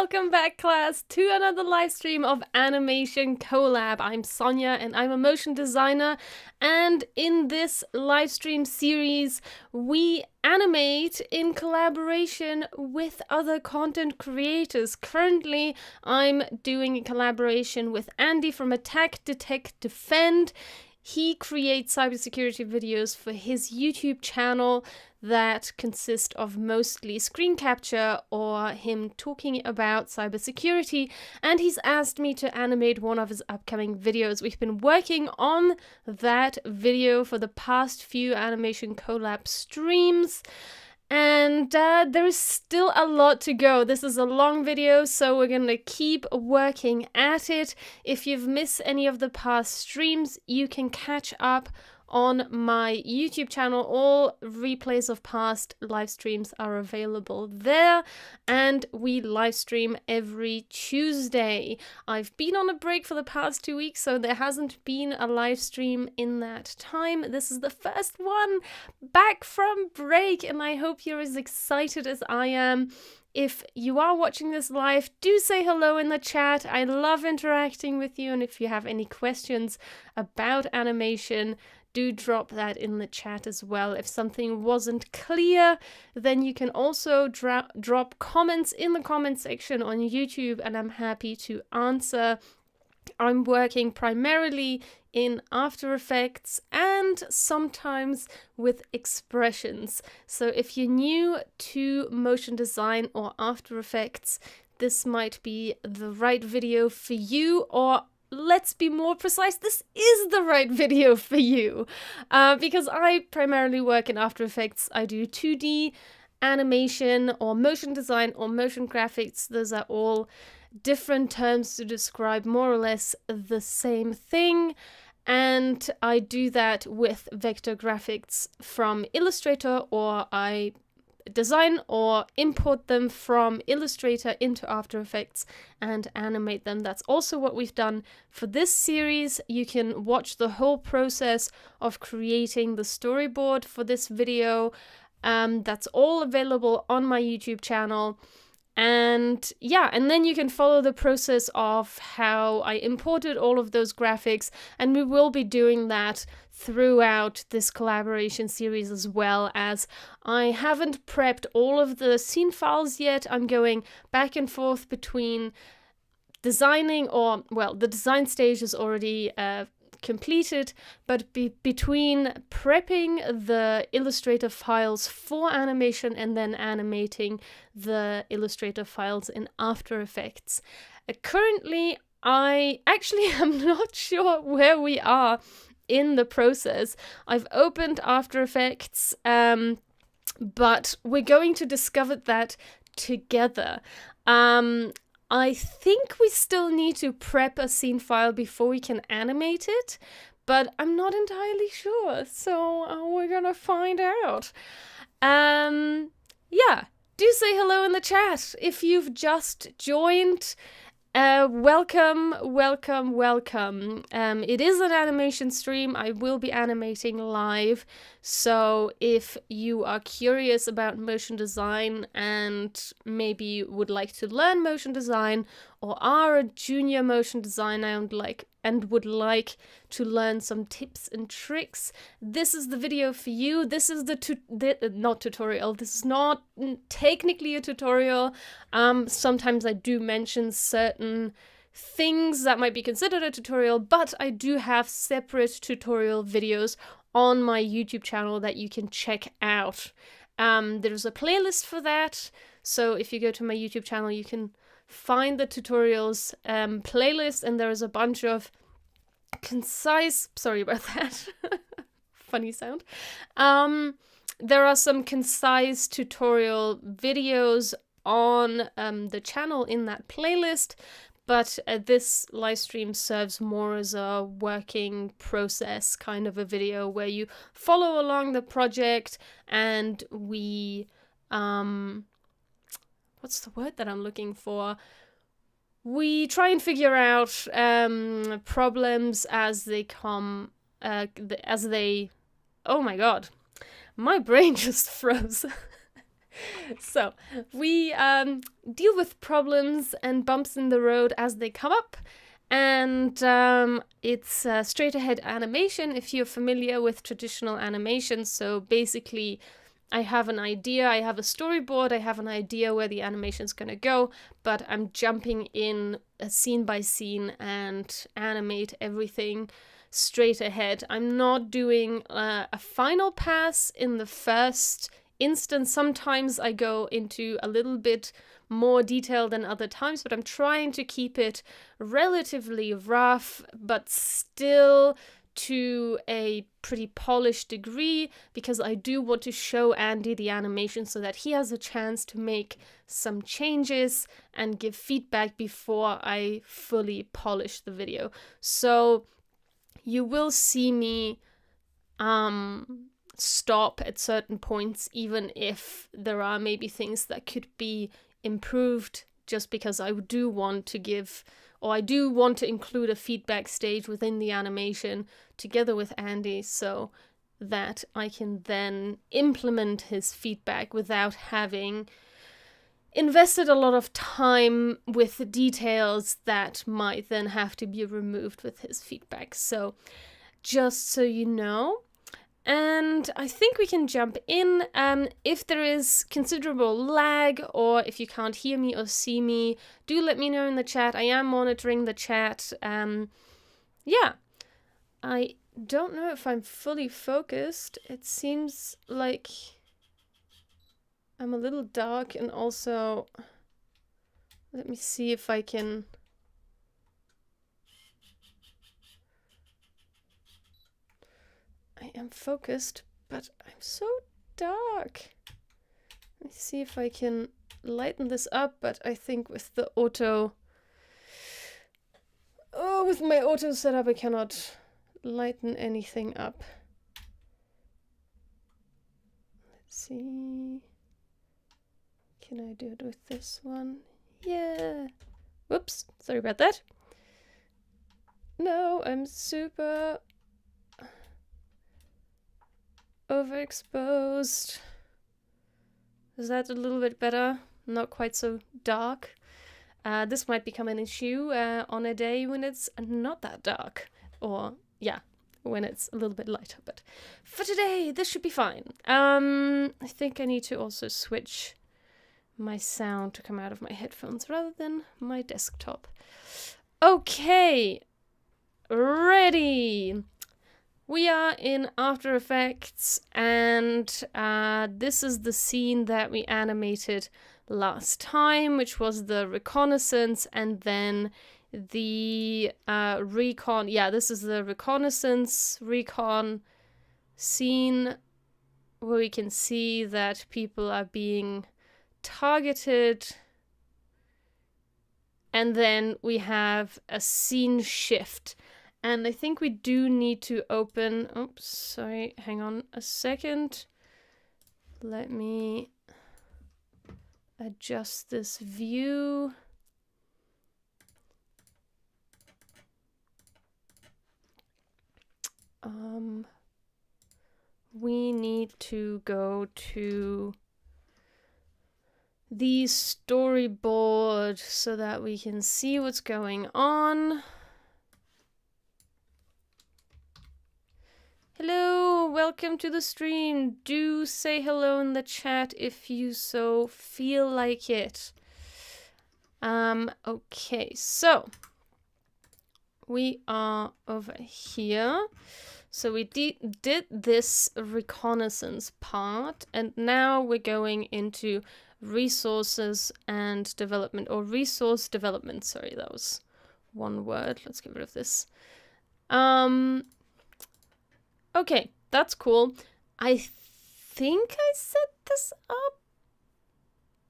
Welcome back, class, to another live stream of Animation Collab. I'm Sonja and I'm a motion designer, and in this live stream series we animate in collaboration with other content creators. Currently I'm doing a collaboration with Andy from Attack, Detect, Defend. He creates cybersecurity videos for his YouTube channel that consist of mostly screen capture or him talking about cybersecurity, and he's asked me to animate one of his upcoming videos. We've been working on that video for the past few Animation Collab streams, and there is still a lot to go. This is a long video, so we're gonna keep working at it. If you've missed any of the past streams, you can catch up on my YouTube channel. All replays of past live streams are available there, and we live stream every Tuesday. I've been on a break for the past 2 weeks, so there hasn't been a live stream in that time. This is the first one back from break, and I hope you're as excited as I am. If you are watching this live, do say hello in the chat. I love interacting with you, and if you have any questions about animation, do drop that in the chat as well. If something wasn't clear, then you can also drop comments in the comment section on YouTube, and I'm happy to answer. I'm working primarily in After Effects and sometimes with expressions. So if you're new to motion design or After Effects, this might be the right video for you, or let's be more precise, this is the right video for you, because I primarily work in After Effects. I do 2D animation or motion design or motion graphics. Those are all different terms to describe more or less the same thing, and I do that with vector graphics from Illustrator, or I design or import them from Illustrator into After Effects and animate them. That's also what we've done for this series. You can watch the whole process of creating the storyboard for this video. That's all available on my YouTube channel. And yeah, and then you can follow the process of how I imported all of those graphics, and we will be doing that throughout this collaboration series, as well as I haven't prepped all of the scene files yet. I'm going back and forth between designing, or well, the design stage is already completed, but between prepping the Illustrator files for animation and then animating the Illustrator files in After Effects. Currently, I actually am not sure where we are in the process. I've opened After Effects, but we're going to discover that together. I think we still need to prep a scene file before we can animate it, but I'm not entirely sure, so we're gonna find out. Yeah, do say hello in the chat. If you've just joined, welcome, welcome, welcome. It is an animation stream. I will be animating live, so if you are curious about motion design and maybe would like to learn motion design, or are a junior motion designer and would like to learn some tips and tricks, this is the video for you. This is not tutorial. This is not technically a tutorial. Sometimes I do mention certain things that might be considered a tutorial, but I do have separate tutorial videos on my YouTube channel that you can check out. There's a playlist for that, so if you go to my YouTube channel, you can find the tutorials playlist, and there is a bunch of concise, sorry about that, funny sound. There are some concise tutorial videos on the channel in that playlist, but this live stream serves more as a working process kind of a video where you follow along the project, and we what's the word that I'm looking for? We try and figure out problems as they come, oh my god, my brain just froze. So we deal with problems and bumps in the road as they come up. And it's straight ahead animation if you're familiar with traditional animation. So basically, I have an idea, I have a storyboard, I have an idea where the animation's gonna go, but I'm jumping in scene by scene and animate everything straight ahead. I'm not doing a final pass in the first instance. Sometimes I go into a little bit more detail than other times, but I'm trying to keep it relatively rough, but still to a pretty polished degree, because I do want to show Andy the animation so that he has a chance to make some changes and give feedback before I fully polish the video. So you will see me stop at certain points, even if there are maybe things that could be improved, just because I do want to give, or I do want to include a feedback stage within the animation together with Andy so that I can then implement his feedback without having invested a lot of time with the details that might then have to be removed with his feedback. So just so you know. And I think we can jump in. If there is considerable lag, or if you can't hear me or see me, do let me know in the chat. I am monitoring the chat. Yeah, I don't know if I'm fully focused. It seems like I'm a little dark, and also, let me see if I can... I am focused, but I'm so dark. Let me see if I can lighten this up, but I think with the auto... Oh, with my auto setup, I cannot lighten anything up. Let's see. Can I do it with this one? Yeah. Whoops, sorry about that. No, I'm super overexposed. Is that a little bit better? Not quite so dark. This might become an issue on a day when it's not that dark. Or, yeah, when it's a little bit lighter. But for today, this should be fine. I think I need to also switch my sound to come out of my headphones rather than my desktop. Okay, ready. We are in After Effects, and this is the scene that we animated last time, which was the reconnaissance, and then the recon. Yeah, this is the reconnaissance recon scene where we can see that people are being targeted, and then we have a scene shift. And I think we do need to open... Oops, sorry, hang on a second. Let me adjust this view. We need to go to the storyboard so that we can see what's going on. Hello, welcome to the stream. Do say hello in the chat if you so feel like it. Okay, so we are over here. So we did this reconnaissance part, and now we're going into resources and development, or resource development. Sorry, that was one word. Let's get rid of this. Okay, that's cool. I think I set this up.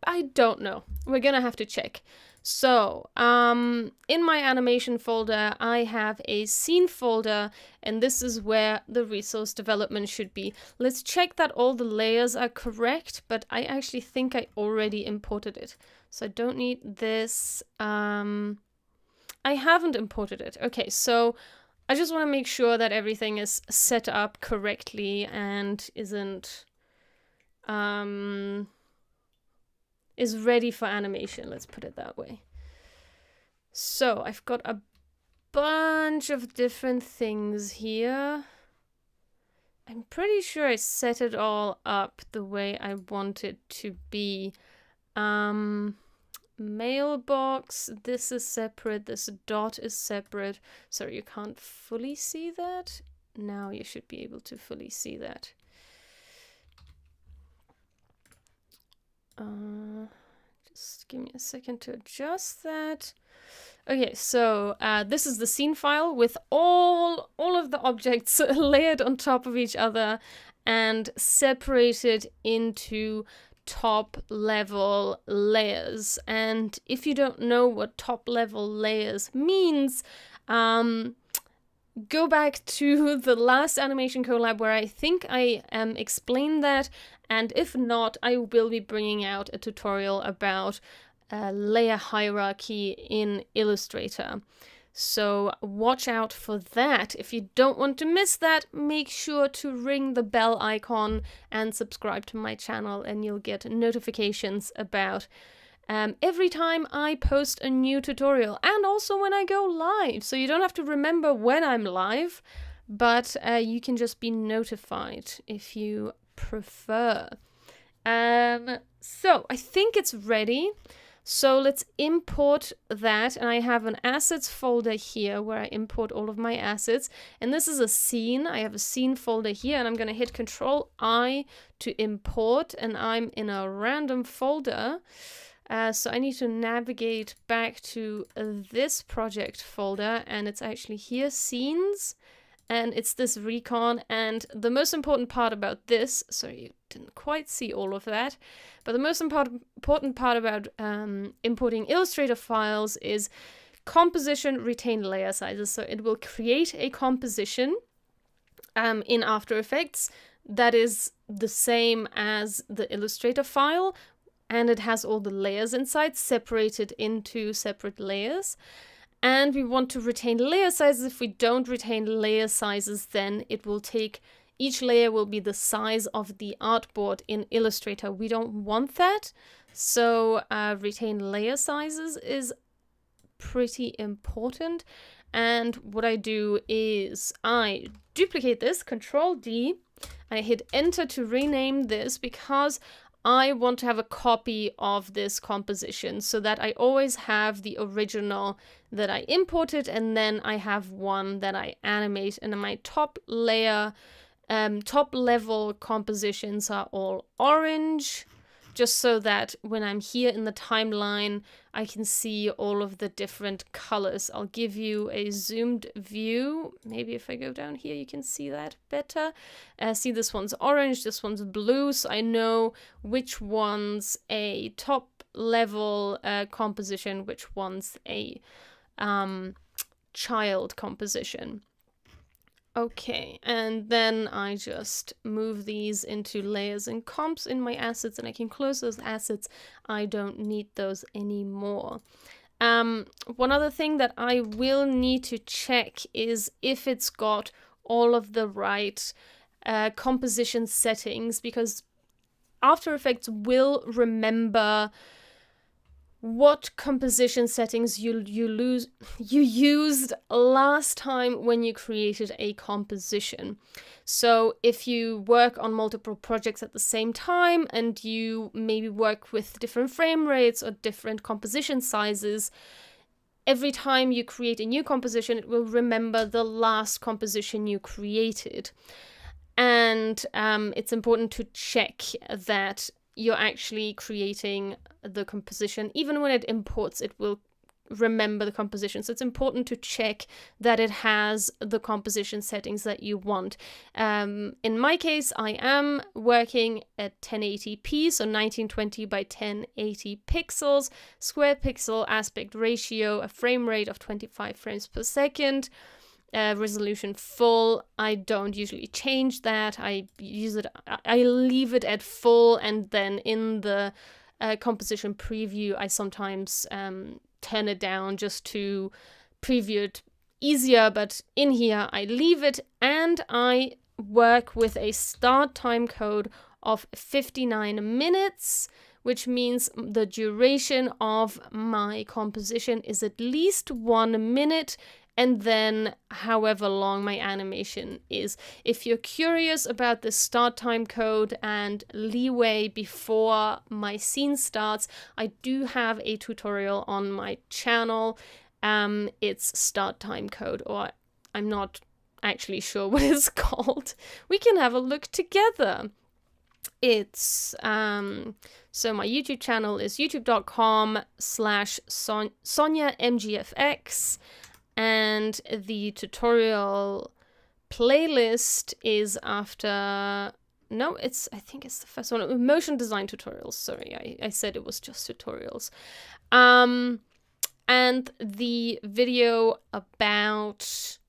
I don't know. We're gonna have to check. So, in my animation folder, I have a scene folder, and this is where the resource development should be. Let's check that all the layers are correct, but I actually think I already imported it. So I don't need this. I haven't imported it. Okay, so I just want to make sure that everything is set up correctly and isn't is ready for animation. Let's put it that way. So I've got a bunch of different things here. I'm pretty sure I set it all up the way I want it to be. Mailbox, this is separate, this dot is separate. Sorry, you can't fully see that. Now you should be able to fully see that. Just give me a second to adjust that. Okay, so this is the scene file with all of the objects layered on top of each other and separated into top level layers. And if you don't know what top level layers means, go back to the last animation collab where I think I explained that, and if not, I will be bringing out a tutorial about layer hierarchy in Illustrator. So watch out for that. If you don't want to miss that, make sure to ring the bell icon and subscribe to my channel, and you'll get notifications about every time I post a new tutorial, and also when I go live. So you don't have to remember when I'm live, but you can just be notified if you prefer. So I think it's ready. So let's import that, and I have an assets folder here where I import all of my assets, and this is a scene. I have a scene folder here, and I'm going to hit Control-I to import, and I'm in a random folder. So I need to navigate back to this project folder, and it's actually here, Scenes, and it's this recon. And the most important part about this, sorry, you didn't quite see all of that, but the most important part about importing Illustrator files is composition retain layer sizes. So it will create a composition in After Effects that is the same as the Illustrator file, and it has all the layers inside separated into separate layers. And we want to retain layer sizes. If we don't retain layer sizes, then it will take, each layer will be the size of the artboard in Illustrator. We don't want that. So retain layer sizes is pretty important. And what I do is I duplicate this, Control-D, I hit Enter to rename this because I want to have a copy of this composition so that I always have the original that I imported, and then I have one that I animate, and my top layer, top level compositions are all orange, just so that when I'm here in the timeline, I can see all of the different colors. I'll give you a zoomed view. Maybe if I go down here, you can see that better. See, this one's orange, this one's blue, so I know which one's a top level composition, which one's a child composition. Okay, and then I just move these into layers and comps in my assets, and I can close those assets. I don't need those anymore. One other thing that I will need to check is if it's got all of the right composition settings, because After Effects will remember what composition settings you used last time when you created a composition. So if you work on multiple projects at the same time and you maybe work with different frame rates or different composition sizes, every time you create a new composition, it will remember the last composition you created. And it's important to check that you're actually creating the composition. Even when it imports, it will remember the composition. So it's important to check that it has the composition settings that you want. In my case, I am working at 1080p, so 1920 by 1080 pixels, square pixel aspect ratio, a frame rate of 25 frames per second. Resolution full. I don't usually change that. I leave it at full, and then in the composition preview, I sometimes turn it down just to preview it easier, but in here I leave it, and I work with a start time code of 59 minutes which means the duration of my composition is at least 1 minute, and then however long my animation is. If you're curious about the start time code and leeway before my scene starts, I do have a tutorial on my channel. It's start time code, or I'm not actually sure what it's called. We can have a look together. It's so my YouTube channel is youtube.com/SonjaMGFX, and the tutorial playlist is after, no, I think it's the first one, motion design tutorials. Sorry, I said it was just tutorials. And the video about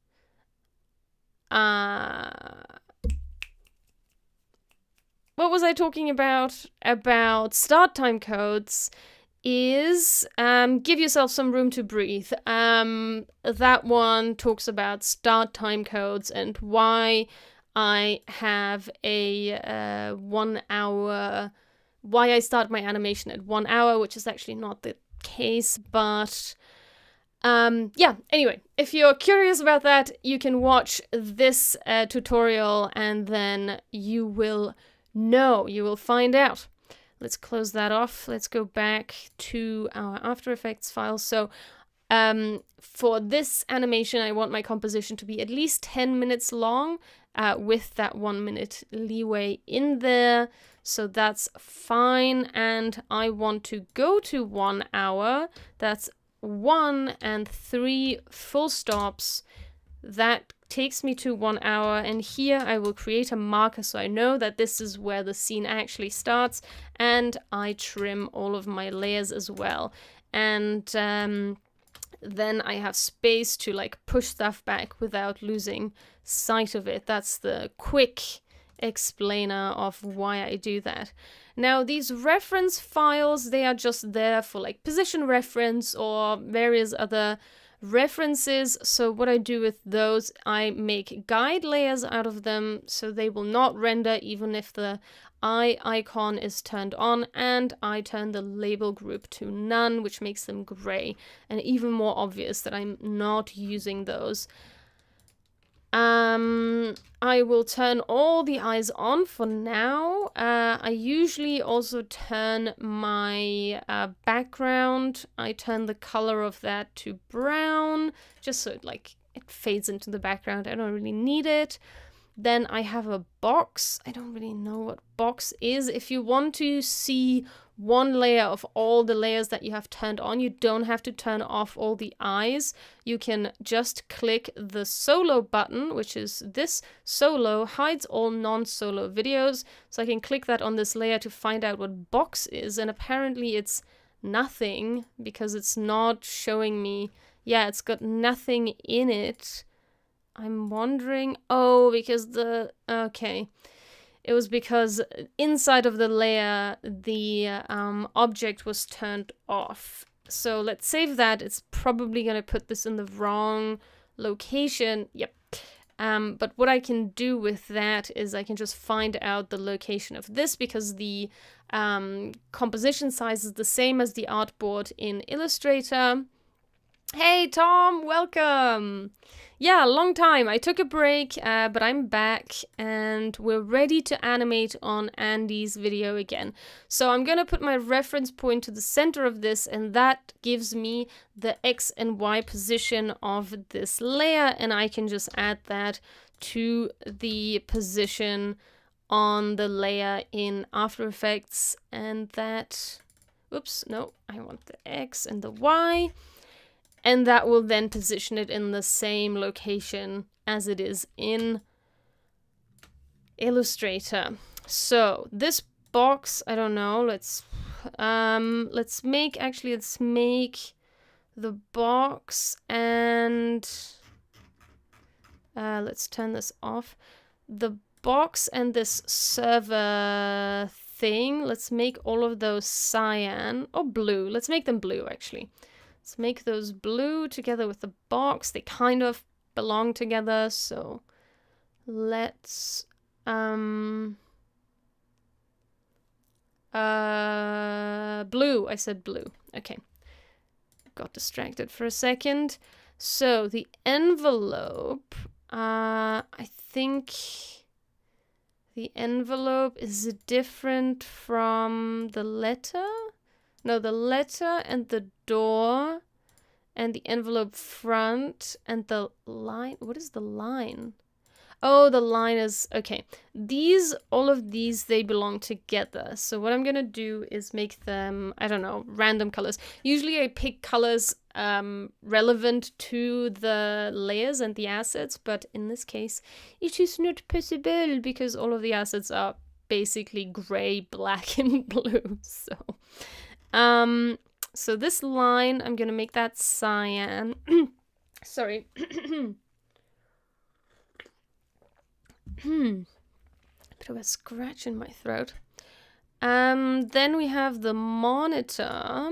what was I talking about? About start time codes is give yourself some room to breathe. That one talks about start time codes and why I have a 1 hour, why I start my animation at 1 hour, which is actually not the case, but yeah, anyway, if you're curious about that, you can watch this tutorial and then you will know, you will find out. Let's close that off. Let's go back to our After Effects file. So for this animation, I want my composition to be at least 10 minutes long with that 1 minute leeway in there. So that's fine. And I want to go to 1 hour. That's 1 and 3 full stops. That takes me to 1 hour, and here I will create a marker so I know that this is where the scene actually starts, and I trim all of my layers as well. And then I have space to like push stuff back without losing sight of it. That's the quick explainer of why I do that. Now these reference files, they are just there for like position reference or various other references. So what I do with those, I make guide layers out of them so they will not render even if the eye icon is turned on, and I turn the label group to none, which makes them gray and even more obvious that I'm not using those. I will turn all the eyes on for now. I usually also turn my background. I turn the color of that to brown, just so it fades into the background. I don't really need it. Then I have a box. I don't really know what box is. If you want to see one layer of all the layers that you have turned on, you don't have to turn off all the eyes. You can just click the solo button, which is this. Solo hides all non-solo videos. So I can click that on this layer to find out what box is, and apparently it's nothing because it's not showing me. Yeah, it's got nothing in it. I'm wondering, because okay. It was because inside of the layer, the object was turned off. So let's save that. It's probably going to put this in the wrong location. Yep. But what I can do with that is I can just find out the location of this, because the composition size is the same as the artboard in Illustrator. Hey Tom, welcome! Yeah, long time. I took a break, but I'm back and we're ready to animate on Andy's video again. So I'm gonna put my reference point to the center of this, and that gives me the X and Y position of this layer, and I can just add that to the position on the layer in After Effects, and that, oops, no, I want the X and the Y. And that will then position it in the same location as it is in Illustrator. So this box, I don't know, let's make the box, and let's turn this off. The box and this server thing, let's make all of those cyan or blue. Let's make them blue actually. Let's make those blue together with the box. They kind of belong together, so let's Blue. I said blue. Okay. Got distracted for a second. So the envelope, I think the envelope is different from the letter. No, the letter and the door and the envelope front and the line. What is the line? Oh, the line is, okay. All of these, they belong together. So what I'm gonna do is make them, I don't know, random colors. Usually I pick colors relevant to the layers and the assets, but in this case, it is not possible because all of the assets are basically gray, black, and blue. So this line, I'm gonna make that cyan. Sorry. Bit of a scratch in my throat. Then we have the monitor,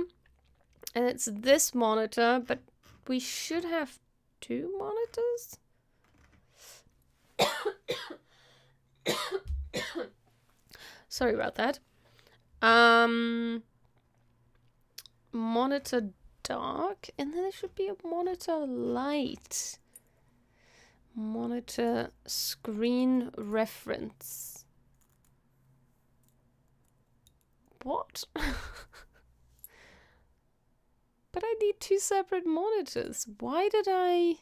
and it's this monitor, but we should have 2 monitors. Sorry about that. Monitor dark, and then there should be a monitor light. Monitor screen reference. What? But I need 2 separate monitors. Why did I...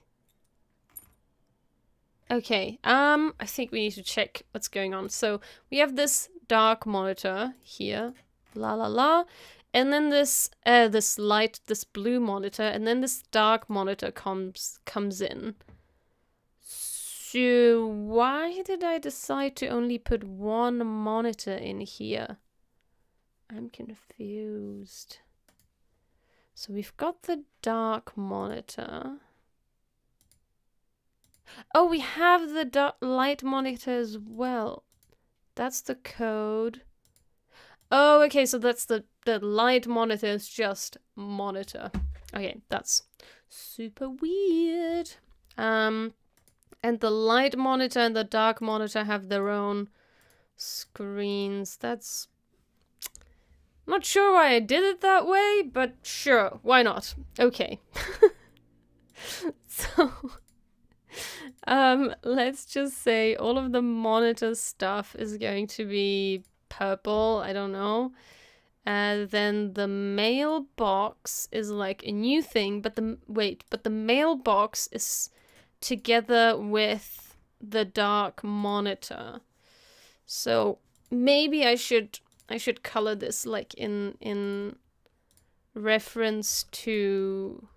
Okay, I think we need to check what's going on. So we have this dark monitor here, la la la, and then this light, this blue monitor, and then this dark monitor comes in. So why did I decide to only put 1 monitor in here? I'm confused. So we've got the dark monitor. Oh, we have the light monitor as well. That's the code. Oh, okay, so that's the light monitor is just monitor. Okay, that's super weird. And the light monitor and the dark monitor have their own screens. That's... Not sure why I did it that way, but sure, why not? Okay. So, let's just say all of the monitor stuff is going to be purple, I don't know. Then the mailbox is like a new thing, but the mailbox is together with the dark monitor. So maybe I should color this like in reference to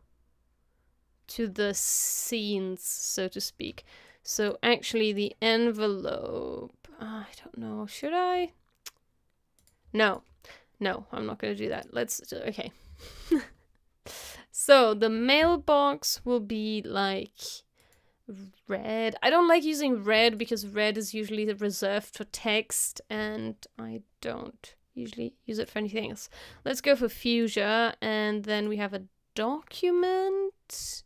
the scenes, so to speak. So actually the envelope, I don't know, should I? No, I'm not gonna do that. Okay. So the mailbox will be like red. I don't like using red because red is usually reserved for text and I don't usually use it for anything else. Let's go for fuchsia, and then we have a document.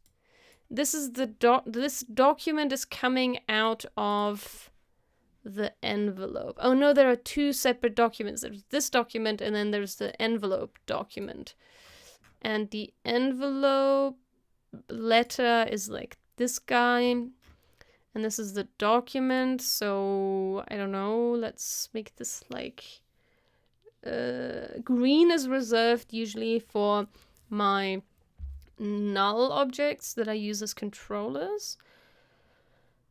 This is this document is coming out of the envelope. Oh no, there are 2 separate documents. There's this document and then there's the envelope document. And the envelope letter is like this guy, and this is the document. So I don't know, let's make this like green is reserved usually for my null objects that I use as controllers.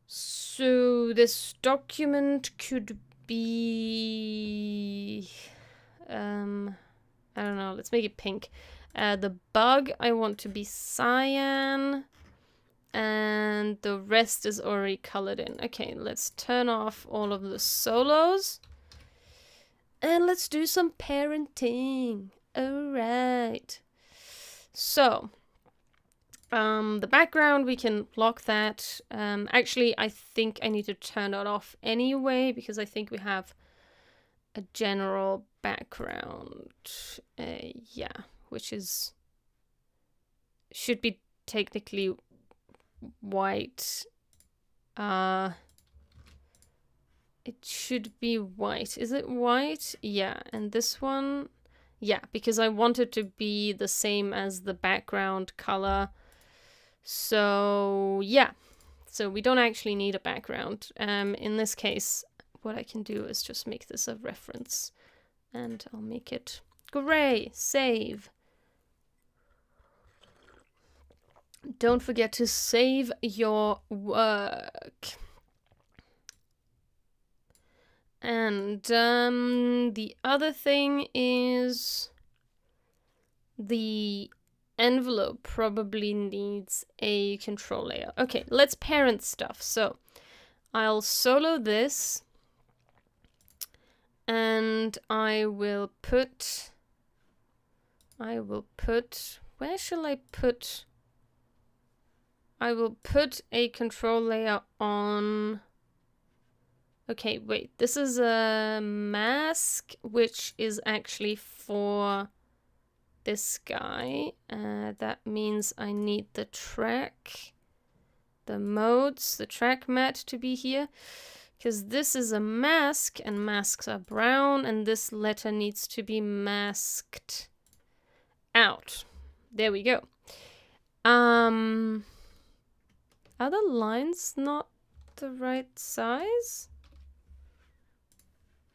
So this document could be I don't know, let's make it pink. The bug I want to be cyan, and the rest is already colored in. Okay, let's turn off all of the solos. And let's do some parenting. Alright. So, the background, we can lock that. Actually, I think I need to turn that off anyway, because I think we have a general background. Yeah, which should be technically white. it should be white. Is it white? Yeah, and this one, yeah, because I want it to be the same as the background color. So yeah, so we don't actually need a background. In this case, what I can do is just make this a reference, and I'll make it gray. Save. Don't forget to save your work. And the other thing is the envelope probably needs a control layer. Okay, let's parent stuff. So I'll solo this, and I will put, where shall I put? I will put a control layer on. Okay, wait, this is a mask, which is actually for this guy. That means I need the track, the modes, the track mat to be here, because this is a mask, and masks are brown, and this letter needs to be masked out. There we go. Are the lines not the right size?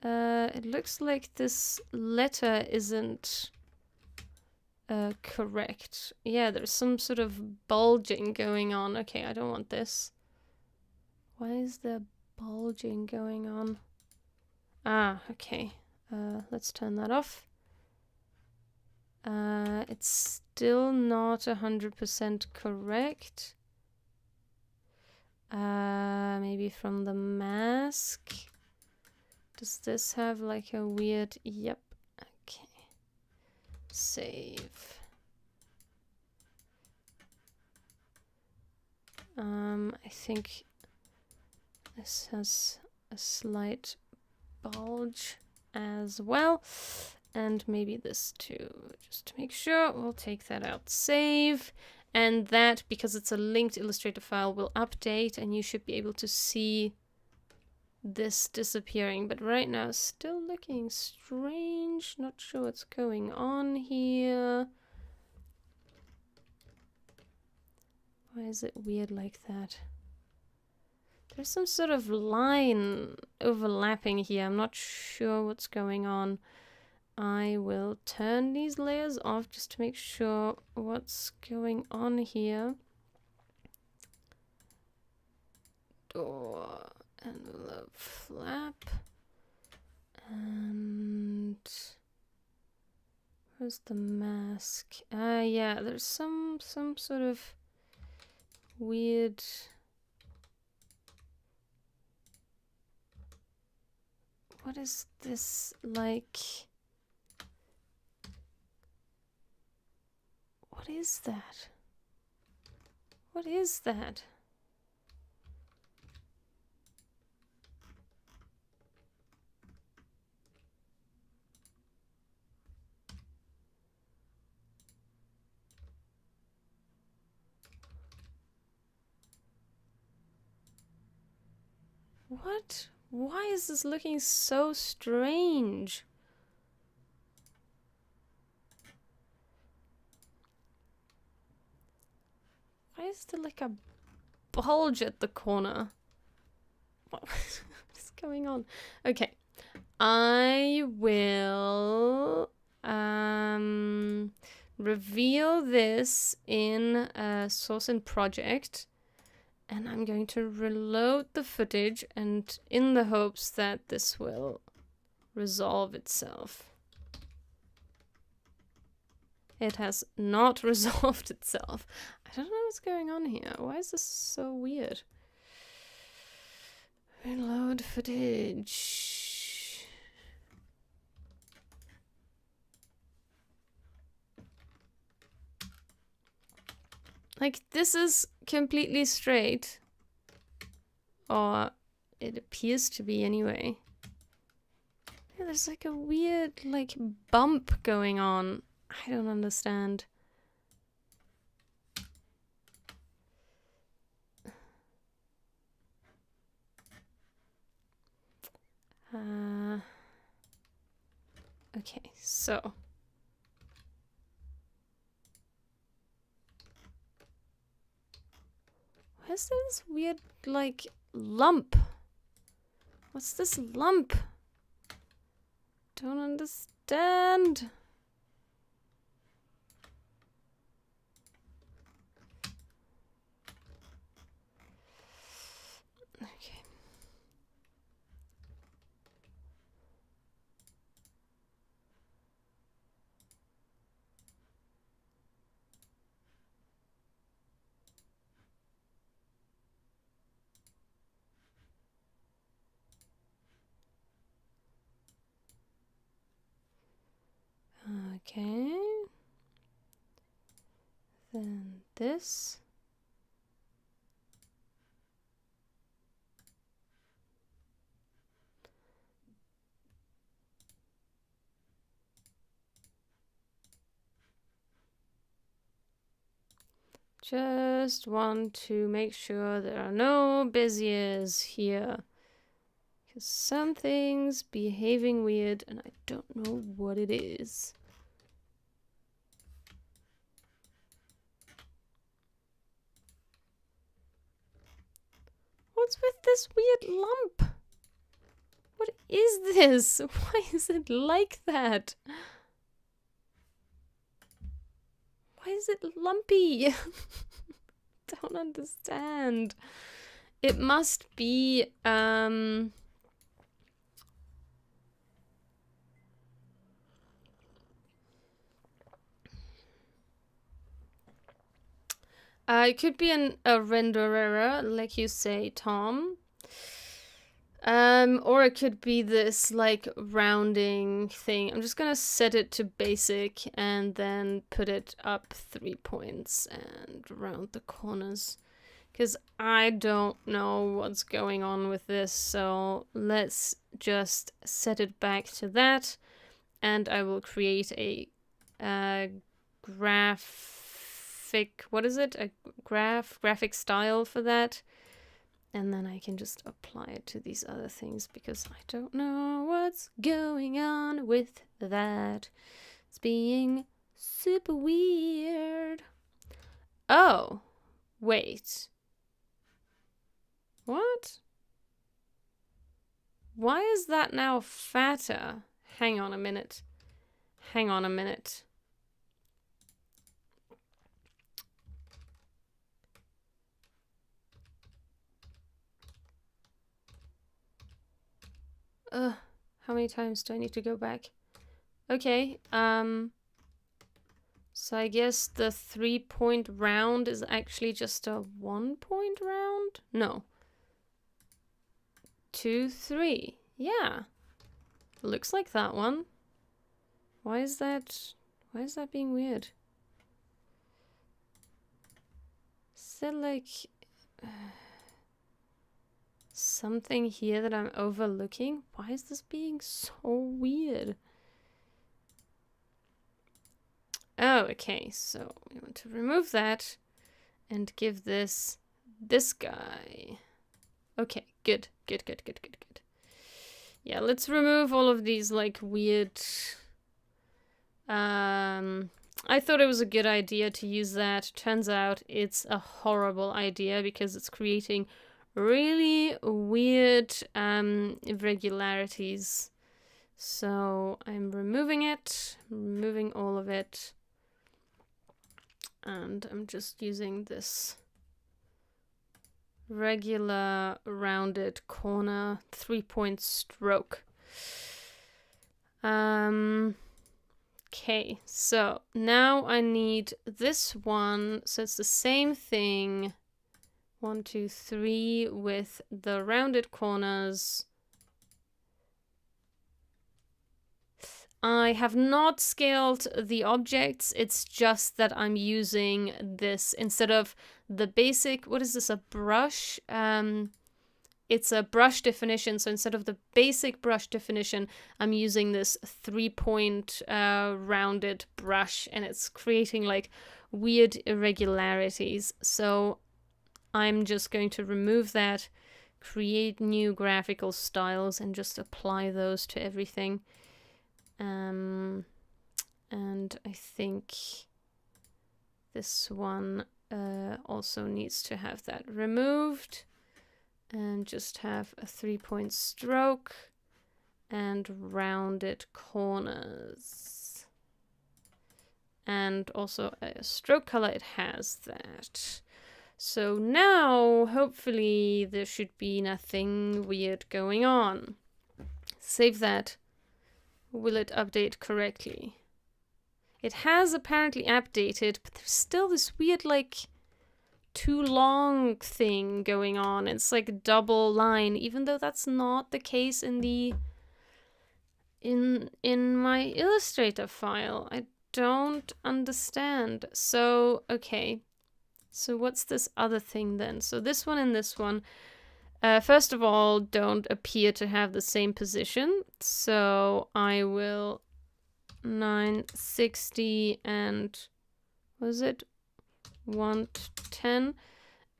It looks like this letter isn't correct. Yeah, there's some sort of bulging going on. Okay, I don't want this. Why is there bulging going on? Ah, okay. Let's turn that off. It's still not 100% correct. Maybe from the mask. Does this have like a weird... Yep. Okay. Save. I think this has a slight bulge as well. And maybe this too, just to make sure. We'll take that out. Save. And that, because it's a linked Illustrator file, will update, and you should be able to see this disappearing. But right now, still looking strange. Not sure what's going on here. Why is it weird like that? There's some sort of line overlapping here. I'm not sure what's going on. I will turn these layers off just to make sure what's going on here. Door, envelope, flap, and where's the mask? Yeah, there's some sort of weird. What is this like? What is that? What is that? What? Why is this looking so strange? Why is there like a bulge at the corner? What is going on? Okay. I will reveal this in source and project, and I'm going to reload the footage, and in the hopes that this will resolve itself. It has not resolved itself. I don't know what's going on here. Why is this so weird? Reload footage. Like, this is completely straight. Or it appears to be anyway. Yeah, there's like a weird, like, bump going on. I don't understand. Okay, so where's this weird, like, lump? What's this lump? Don't understand. Okay. Okay. Then this. Just want to make sure there are no Beziers here. Because something's behaving weird and I don't know what it is. What's with this weird lump? What is this? Why is it like that? Why is it lumpy? Don't understand. It must be it could be a render error, like you say, Tom. Or it could be this, like, rounding thing. I'm just gonna set it to basic and then put it up 3 points and round the corners. Because I don't know what's going on with this, so let's just set it back to that. And I will create a graphic, what is it? A graphic style for that. And then I can just apply it to these other things because I don't know what's going on with that. It's being super weird. Oh, wait. What? Why is that now fatter? Hang on a minute. Hang on a minute. How many times do I need to go back? Okay, so I guess the 3-point round is actually just a 1-point round? No. 2, 3. Yeah. Looks like that one. Why is that being weird? Is there like something here that I'm overlooking? Why is this being so weird? Oh, okay, so we want to remove that and give this guy. Okay, good. Yeah, let's remove all of these, like, weird... I thought it was a good idea to use that. Turns out it's a horrible idea because it's creating really weird irregularities. So I'm removing it, removing all of it. And I'm just using this regular rounded corner 3-point stroke. Okay, so now I need this one, so it's the same thing. 1, 2, 3 with the rounded corners. I have not scaled the objects, it's just that I'm using this instead of the basic, what is this, a brush? It's a brush definition, so instead of the basic brush definition, I'm using this 3-point rounded brush, and it's creating like weird irregularities. So I'm just going to remove that, create new graphical styles and just apply those to everything. And I think this one also needs to have that removed and just have a 3-point stroke and rounded corners. And also a stroke color, it has that. So now, hopefully, there should be nothing weird going on. Save that. Will it update correctly? It has apparently updated, but there's still this weird, like, too long thing going on. It's like a double line, even though that's not the case in the in my Illustrator file. I don't understand. So, okay. So what's this other thing then? So this one and this one, first of all, don't appear to have the same position. So I will 960 and, was it 110?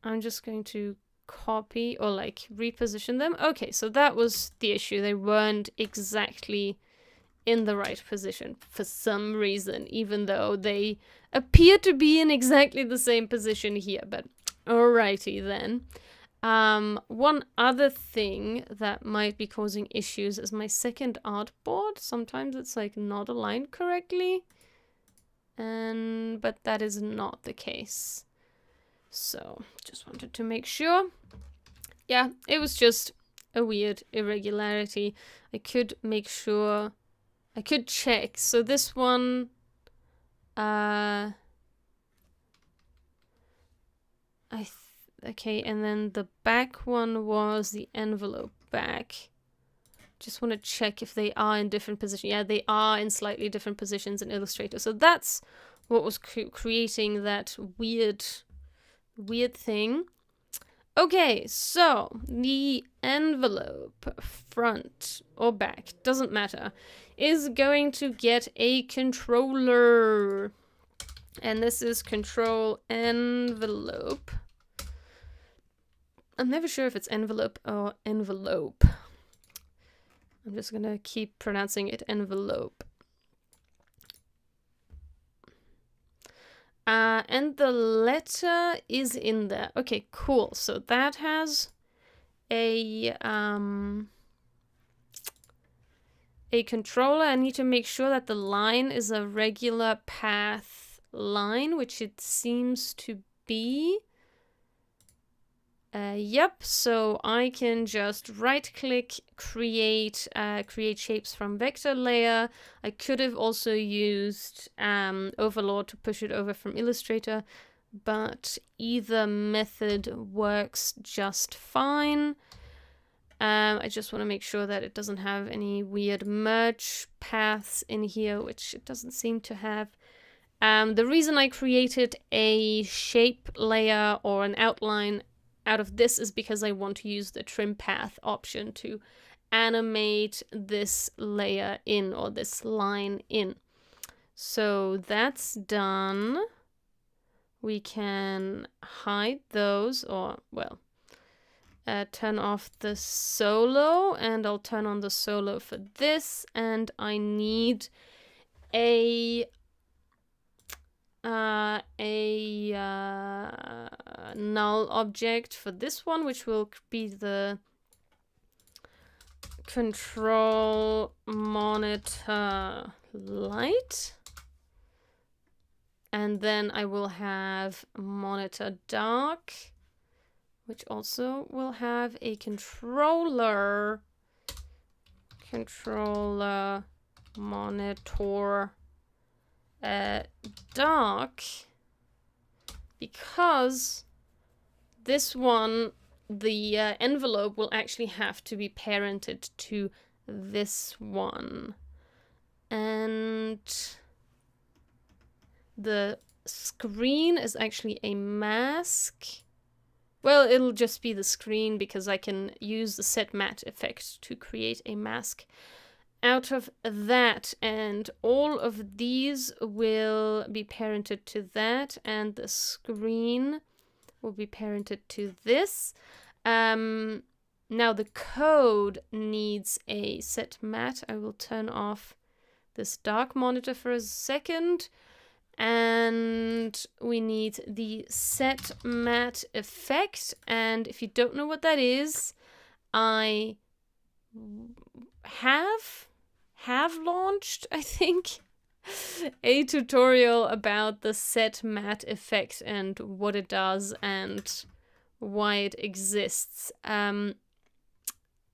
I'm just going to copy or like reposition them. Okay, so that was the issue. They weren't exactly in the right position for some reason, even though they appear to be in exactly the same position here. But alrighty then. One other thing that might be causing issues is my second artboard. Sometimes it's like not aligned correctly, but that is not the case. So just wanted to make sure. Yeah, it was just a weird irregularity. I could make sure. I could check. So this one, okay, and then the back one was the envelope back. Just want to check if they are in different positions. Yeah, they are in slightly different positions in Illustrator. So that's what was creating that weird thing. Okay, so the envelope, front or back, doesn't matter, is going to get a controller. And this is control envelope. I'm never sure if it's envelope or envelope. I'm just gonna keep pronouncing it envelope. And the letter is in there. Okay, cool. So that has a controller. I need to make sure that the line is a regular path line, which it seems to be. Yep, so I can just right-click, create shapes from vector layer. I could have also used Overlord to push it over from Illustrator, but either method works just fine. I just want to make sure that it doesn't have any weird merge paths in here, which it doesn't seem to have. The reason I created a shape layer or an outline out of this is because I want to use the trim path option to animate this layer in, or this line in. So that's done. We can hide those, or, well, turn off the solo, and I'll turn on the solo for this, and I need a null object for this one, which will be the control monitor light. And then I will have monitor dark, which also will have a controller monitor dark, because this one, the envelope will actually have to be parented to this one, and the screen is actually a mask. Well, it'll just be the screen because I can use the set matte effect to create a mask out of that, and all of these will be parented to that, and the screen will be parented to this. now the code needs a set matte. I will turn off this dark monitor for a second. And we need the set matte effect. And if you don't know what that is, I have launched, I think, a tutorial about the set matte effect and what it does and why it exists.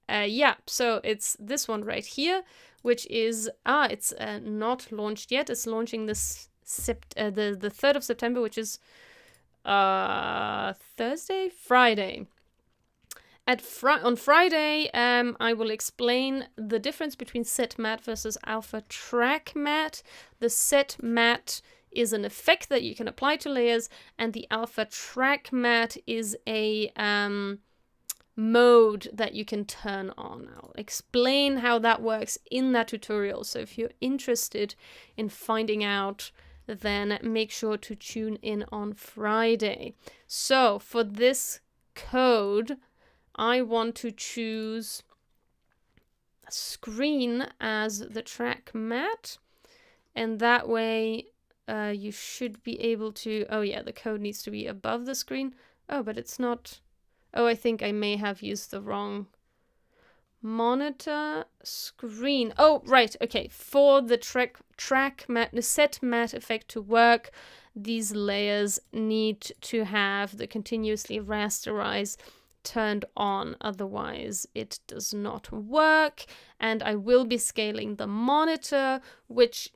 Yeah, so it's this one right here, which is it's not launched yet. It's launching this the 3rd of September, which is Friday. On Friday, I will explain the difference between set matte versus alpha track matte. The set matte is an effect that you can apply to layers, and the alpha track matte is a mode that you can turn on. I'll explain how that works in that tutorial. So if you're interested in finding out, then make sure to tune in on Friday. So for this code, I want to choose a screen as the track matte, and that way you should be able to, oh yeah, the code needs to be above the screen. Oh, but it's not, oh, I think I may have used the wrong monitor screen. Oh, right, okay, for the track matte, the set matte effect to work, these layers need to have the continuously rasterize turned on, otherwise it does not work. And I will be scaling the monitor, which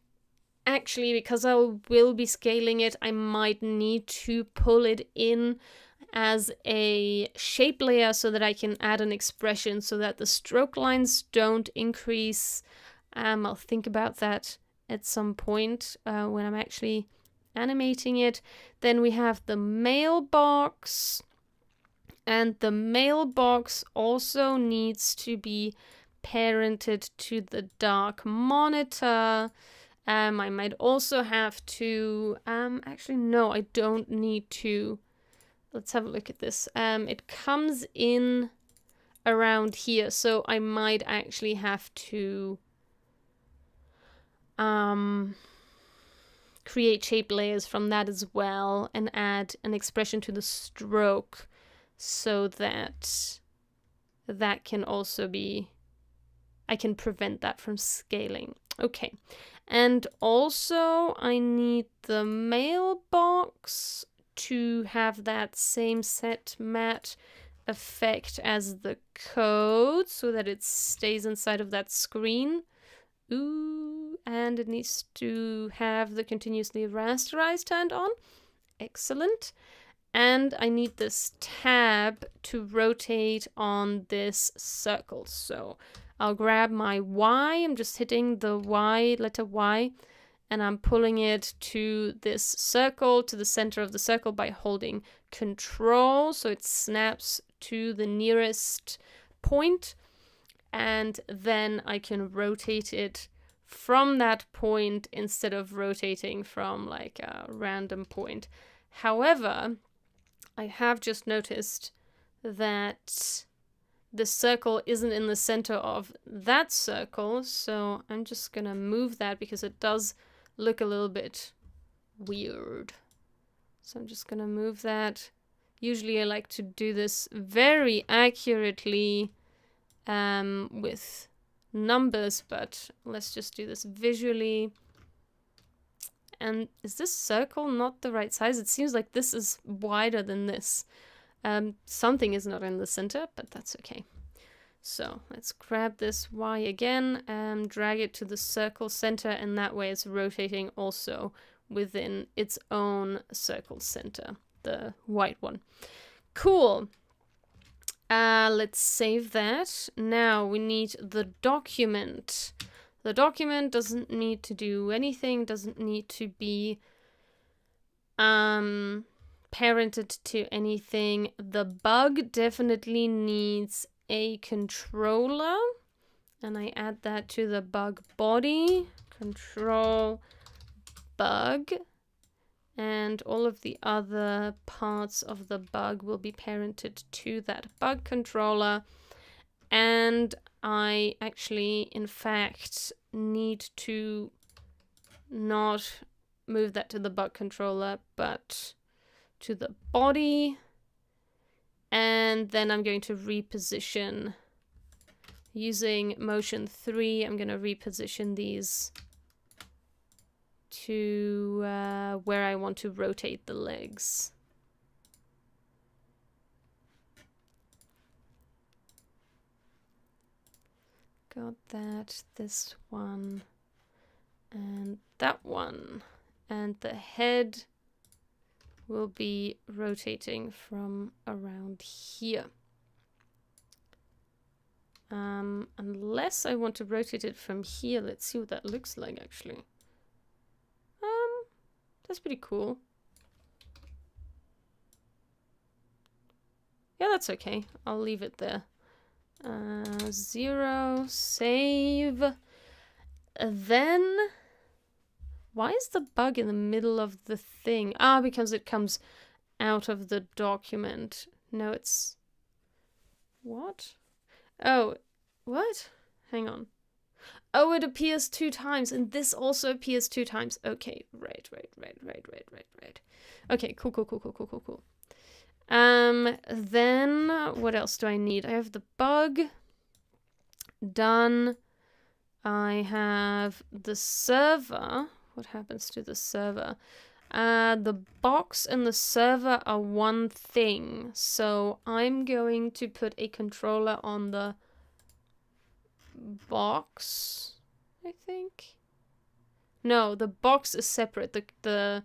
actually, because I will be scaling it, I might need to pull it in as a shape layer so that I can add an expression so that the stroke lines don't increase. I'll think about that at some point when I'm actually animating it. Then we have the mailbox. And the mailbox also needs to be parented to the dark monitor. I might also have to, actually no, I don't need to. Let's have a look at this. It comes in around here, so I might actually have to create shape layers from that as well and add an expression to the stroke, so that that can also be, I can prevent that from scaling. Okay, and also I need the mailbox to have that same set matte effect as the code so that it stays inside of that screen. Ooh, and it needs to have the continuously rasterize turned on. Excellent. And I need this tab to rotate on this circle. So I'll grab my Y. I'm just hitting the Y, letter Y, and I'm pulling it to this circle, to the center of the circle by holding Control. So it snaps to the nearest point. And then I can rotate it from that point instead of rotating from like a random point. However, I have just noticed that the circle isn't in the center of that circle, so I'm just gonna move that because it does look a little bit weird. So I'm just gonna move that. Usually I like to do this very accurately with numbers, but let's just do this visually. And is this circle not the right size? It seems like this is wider than this. Something is not in the center, but that's okay. So let's grab this Y again and drag it to the circle center, and that way it's rotating also within its own circle center, the white one. Cool. Let's save that. Now we need the document. The document doesn't need to do anything, doesn't need to be parented to anything. The bug definitely needs a controller, and I add that to the bug body, control bug, and all of the other parts of the bug will be parented to that bug controller. And I actually, in fact, need to not move that to the bug controller, but to the body. And then I'm going to reposition using motion 3. I'm going to reposition these to where I want to rotate the legs. Got that, this one, and that one. And the head will be rotating from around here. Unless I want to rotate it from here. Let's see what that looks like, actually. That's pretty cool. Yeah, that's okay. I'll leave it there. 0, save. Then, why is the bug in the middle of the thing? Ah, because it comes out of the document. No, it's... What? Oh, what? Hang on. Oh, it appears 2 times, and this also appears 2 times. Okay, right. Okay, cool. Then, what else do I need? I have the bug done. I have the server. What happens to the server? The box and the server are one thing, so I'm going to put a controller on the box, I think. No, the box is separate. The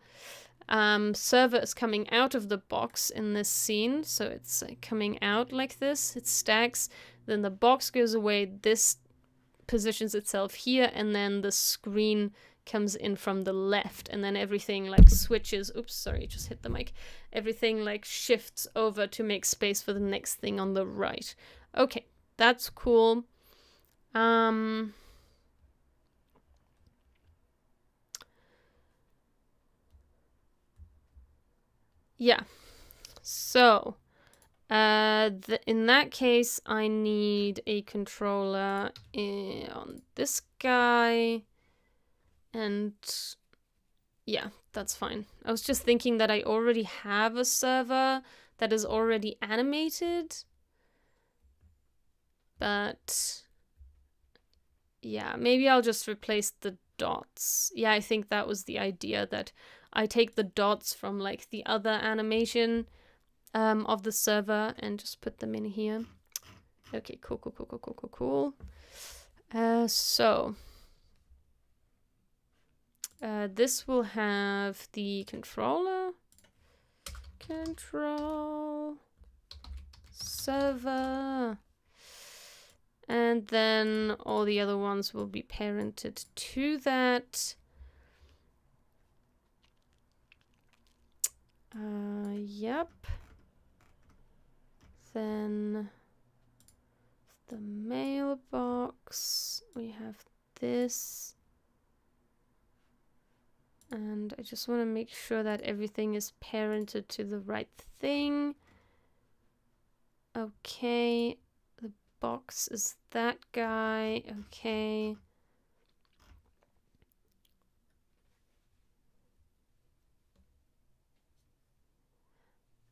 server is coming out of the box in this scene, so it's coming out like this. It stacks, then the box goes away, this positions itself here, and then the screen comes in from the left, and then everything like switches. Oops, sorry, just hit the mic. Everything like shifts over to make space for the next thing on the right. Okay, that's cool. Yeah, so in that case I need a controller on this guy, and yeah, that's fine. I was just thinking that I already have a server that is already animated, but yeah, maybe I'll just replace the dots. Yeah, I think that was the idea, that I take the dots from like the other animation of the server and just put them in here. Okay, cool. So this will have the controller, control, server, and then all the other ones will be parented to that. Yep. Then the mailbox, we have this. And I just want to make sure that everything is parented to the right thing. Okay, the box is that guy. Okay.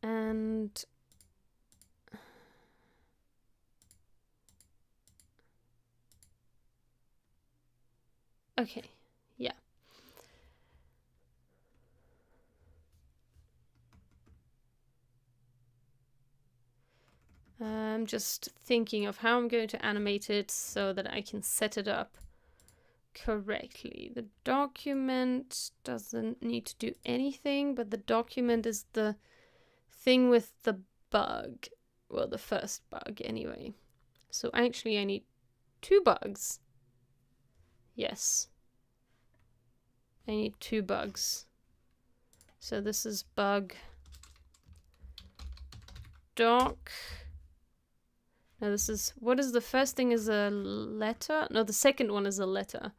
And okay, yeah. I'm just thinking of how I'm going to animate it so that I can set it up correctly. The document doesn't need to do anything, but the document is the thing with the bug. Well, the first bug anyway. So actually I need 2 bugs. Yes. I need 2 bugs. So this is bug doc. Now this is, what is the first thing is a letter? No, the second one is a letter.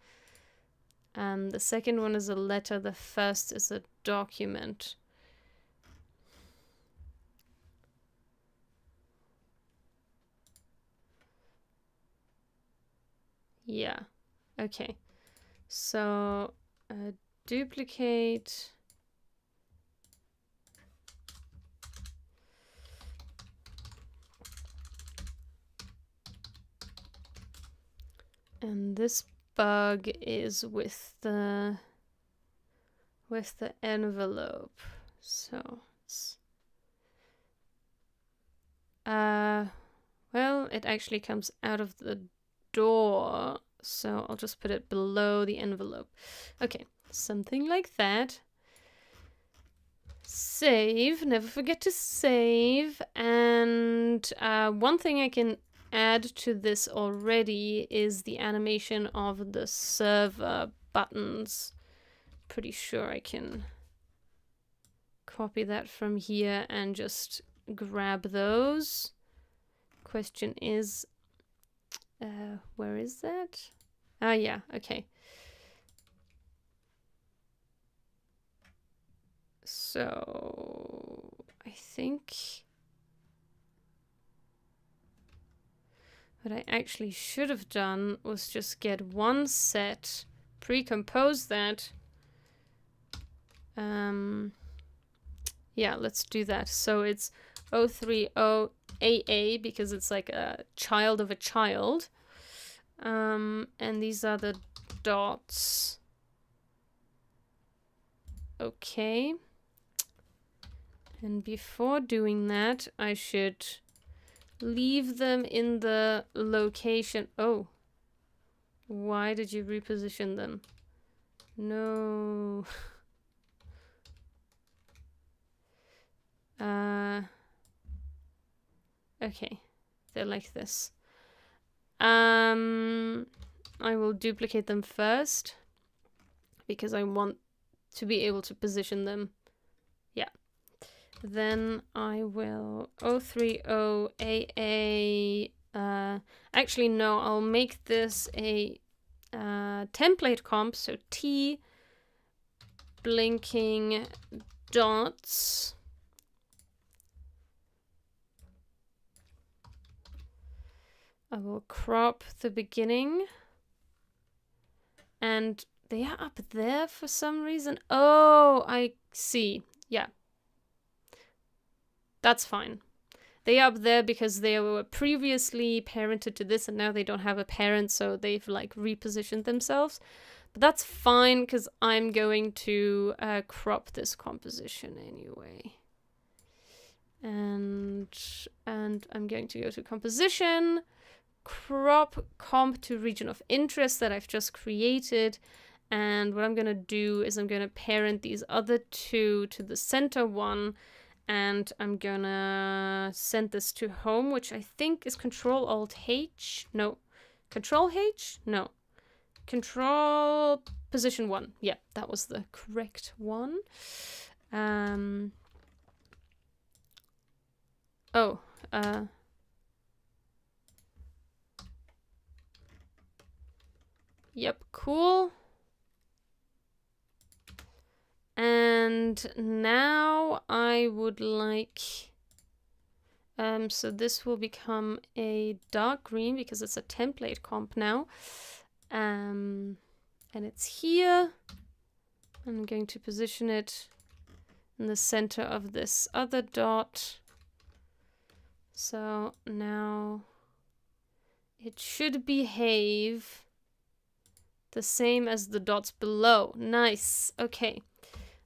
And the second one is a letter, the first is a document. Yeah. Okay. So duplicate. And this bug is with the envelope. So it's well, it actually comes out of the door, so I'll just put it below the envelope. Okay, something like that. Save, never forget to save. And one thing I can add to this already is the animation of the server buttons. Pretty sure I can copy that from here and just grab those. Question is, where is that? Ah, yeah, okay. So I think what I actually should have done was just get one set, pre-compose that. Yeah, let's do that. So it's 030AA because it's like a child of a child. And these are the dots. Okay. And before doing that, I should leave them in the location. Oh. Why did you reposition them? No. Okay. They're like this. I will duplicate them first because I want to be able to position them. Yeah. Then I will 030AA. Actually, no, I'll make this a template comp. So T blinking dots. I will crop the beginning. And they are up there for some reason. Oh, I see. Yeah. That's fine. They are up there because they were previously parented to this and now they don't have a parent, so they've like repositioned themselves. But that's fine because I'm going to crop this composition anyway. And I'm going to go to composition, crop comp to region of interest that I've just created. And what I'm going to do is I'm going to parent these other two to the center one. And I'm going to send this to home, which I think is Control-Alt-H. No. Control-H? No. Control position 1. Yeah, that was the correct one. Yep, cool. And now I would like, so this will become a dark green because it's a template comp now. And it's here. I'm going to position it in the center of this other dot. So now it should behave the same as the dots below. Nice. Okay.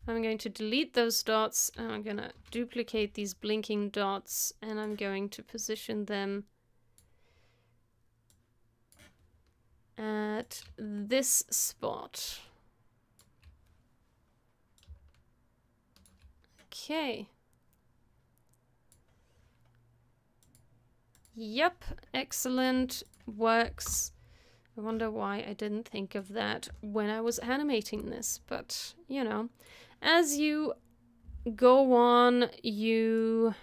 I'm going to delete those dots and I'm going to duplicate these blinking dots and I'm going to position them at this spot. Okay. Yep, excellent. Works. I wonder why I didn't think of that when I was animating this, but you know, as you go on, you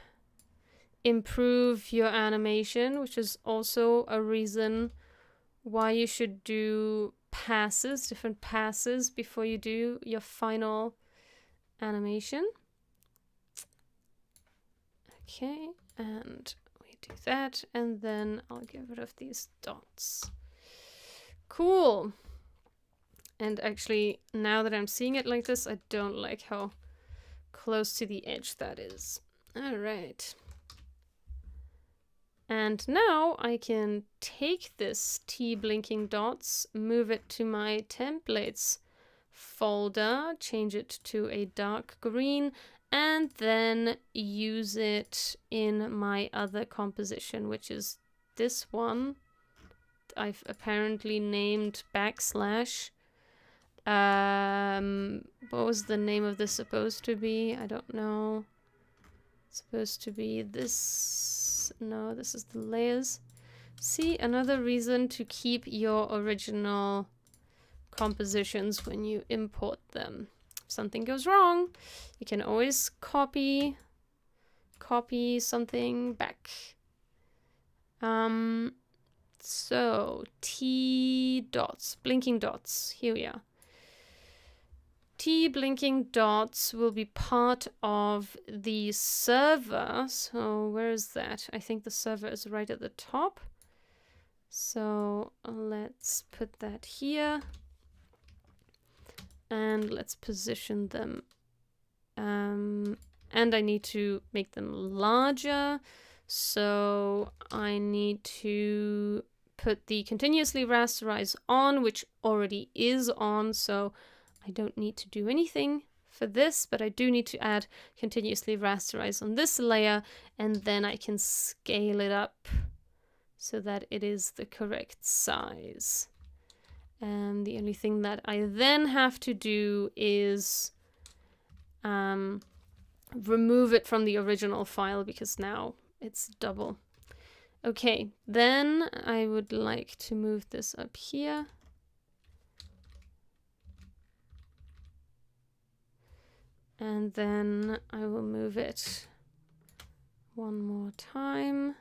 improve your animation, which is also a reason why you should do passes, different passes before you do your final animation. Okay, and we do that, and then I'll get rid of these dots. Cool. And actually, now that I'm seeing it like this, I don't like how close to the edge that is. All right. And now I can take this T blinking dots, move it to my templates folder, change it to a dark green, and then use it in my other composition, which is this one. I've apparently named Backlash. What was the name of this supposed to be? I don't know. It's supposed to be this. No, this is the layers. See, another reason to keep your original compositions when you import them. If something goes wrong, you can always copy something back. So T dots, blinking dots, here we are. T blinking dots will be part of the server. So where is that? I think the server is right at the top. So let's put that here. And let's position them. And I need to make them larger. So I need to put the continuously rasterize on, which already is on. So I don't need to do anything for this, but I do need to add continuously rasterize on this layer, and then I can scale it up so that it is the correct size. And the only thing that I then have to do is remove it from the original file because now it's double. Okay, then I would like to move this up here. And then I will move it one more time.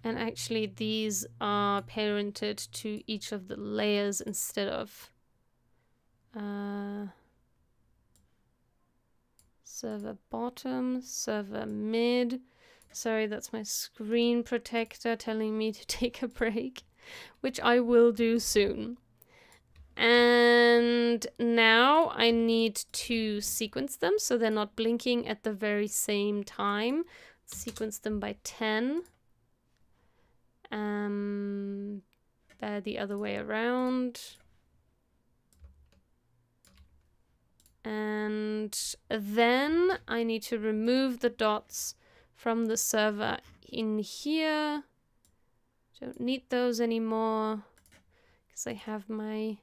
And actually these are parented to each of the layers instead of server bottom, server mid. Sorry, that's my screen protector telling me to take a break, which I will do soon. And now I need to sequence them so they're not blinking at the very same time. Sequence them by 10. The other way around. And then I need to remove the dots from the server in here. Don't need those anymore because I have my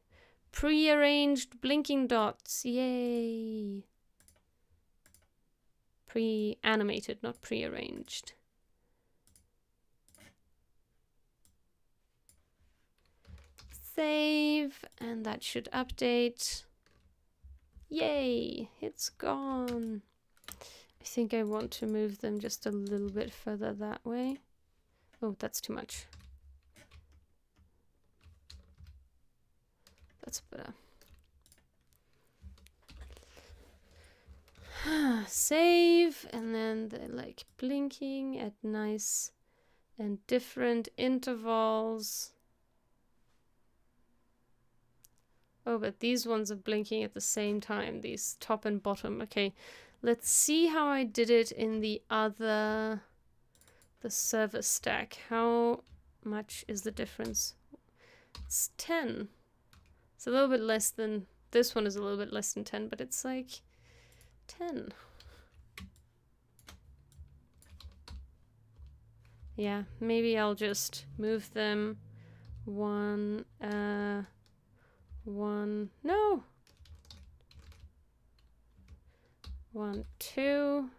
pre-arranged blinking dots. Yay! Pre-animated, not pre-arranged. Save, and that should update. Yay, it's gone. I think I want to move them just a little bit further that way. Oh, that's too much. That's better. Save, and then they're like blinking at nice and different intervals. Oh, but these ones are blinking at the same time, these top and bottom. Okay, let's see how I did it in the server stack. How much is the difference? It's 10. It's a little bit less than, this one is a little bit less than 10, but it's like 10. Yeah, maybe I'll just move them one, no. 1, 2,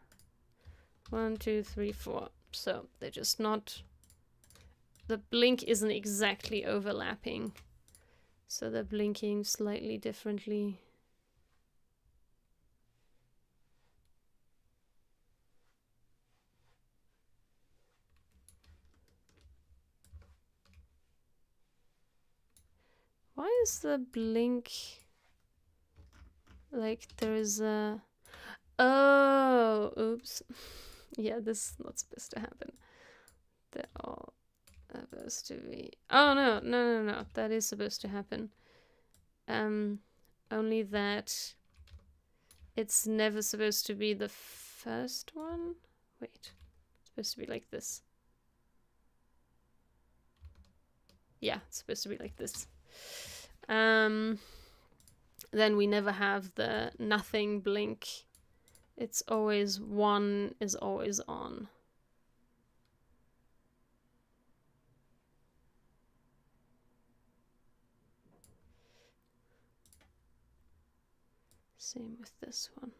1, 2, 3, 4. So they're just not, the blink isn't exactly overlapping. So they're blinking slightly differently. Why is the blink like there is a... Oh, oops. Yeah, this is not supposed to happen. They're all supposed to be... Oh, no. That is supposed to happen. Only that it's never supposed to be the first one. Wait. It's supposed to be like this. Yeah, it's supposed to be like this. Then we never have the nothing blink. It's always one is always on. Same with this one.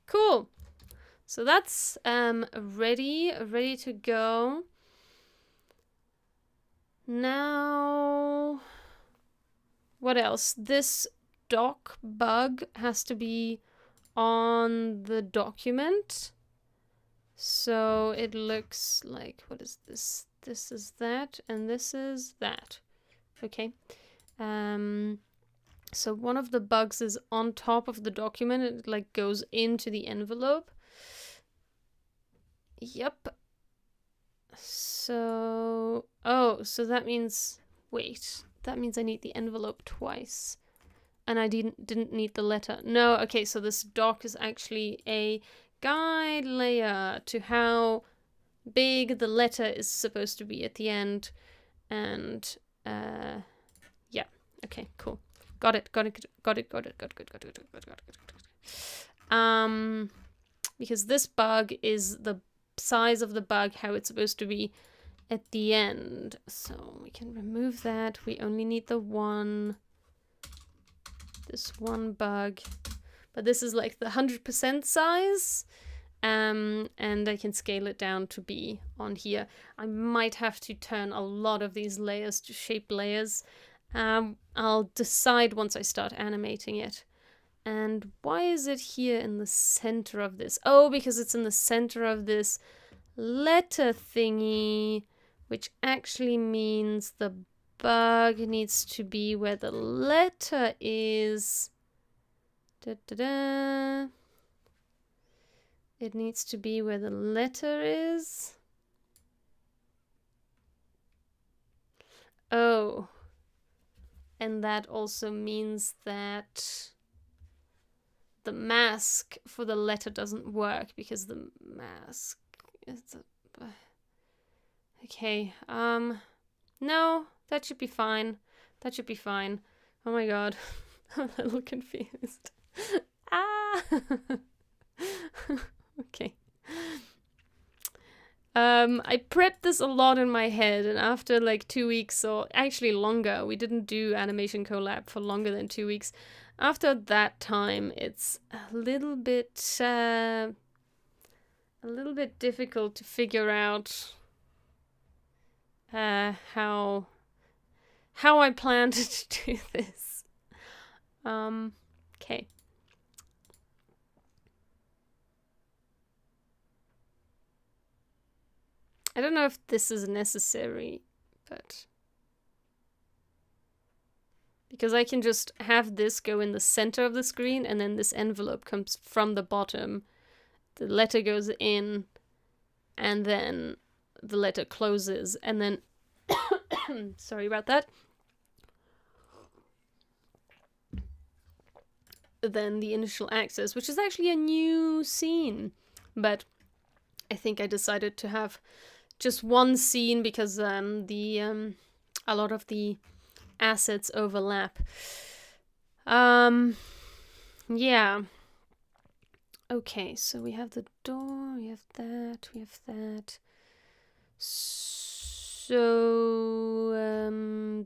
Cool. So that's ready to go. Now, what else? This doc bug has to be on the document. So it looks like, what is this? This is that, and this is that. Okay. So one of the bugs is on top of the document. It like goes into the envelope. Yep. So, oh, so that means, wait, that means I need the envelope twice. And I didn't need the letter. No, okay, so this doc is actually a guide layer to how big the letter is supposed to be at the end. And, yeah, okay, cool. Got it. Because this bug is the size of the bug, how it's supposed to be at the end. So we can remove that. We only need the one, this one bug. But this is like the 100% size. And I can scale it down to be on here. I might have to turn a lot of these layers to shape layers. I'll decide once I start animating it. And why is it here in the center of this? Oh, because it's in the center of this letter thingy, which actually means the bug needs to be where the letter is. Da-da-da. It needs to be where the letter is. Oh. And that also means that the mask for the letter doesn't work because the mask is okay. No, that should be fine. That should be fine. Oh my god. I'm a little confused. Ah. Okay. I prepped this a lot in my head, and after like 2 weeks, or actually longer, we didn't do Animation Collab for longer than 2 weeks. After that time, it's a little bit difficult to figure out how I planned to do this. Okay. I don't know if this is necessary, but because I can just have this go in the center of the screen and then this envelope comes from the bottom. The letter goes in and then the letter closes and then sorry about that. Then the initial access, which is actually a new scene, but I think I decided to have just one scene because a lot of the assets overlap. Yeah. Okay, so we have the door, we have that, we have that. So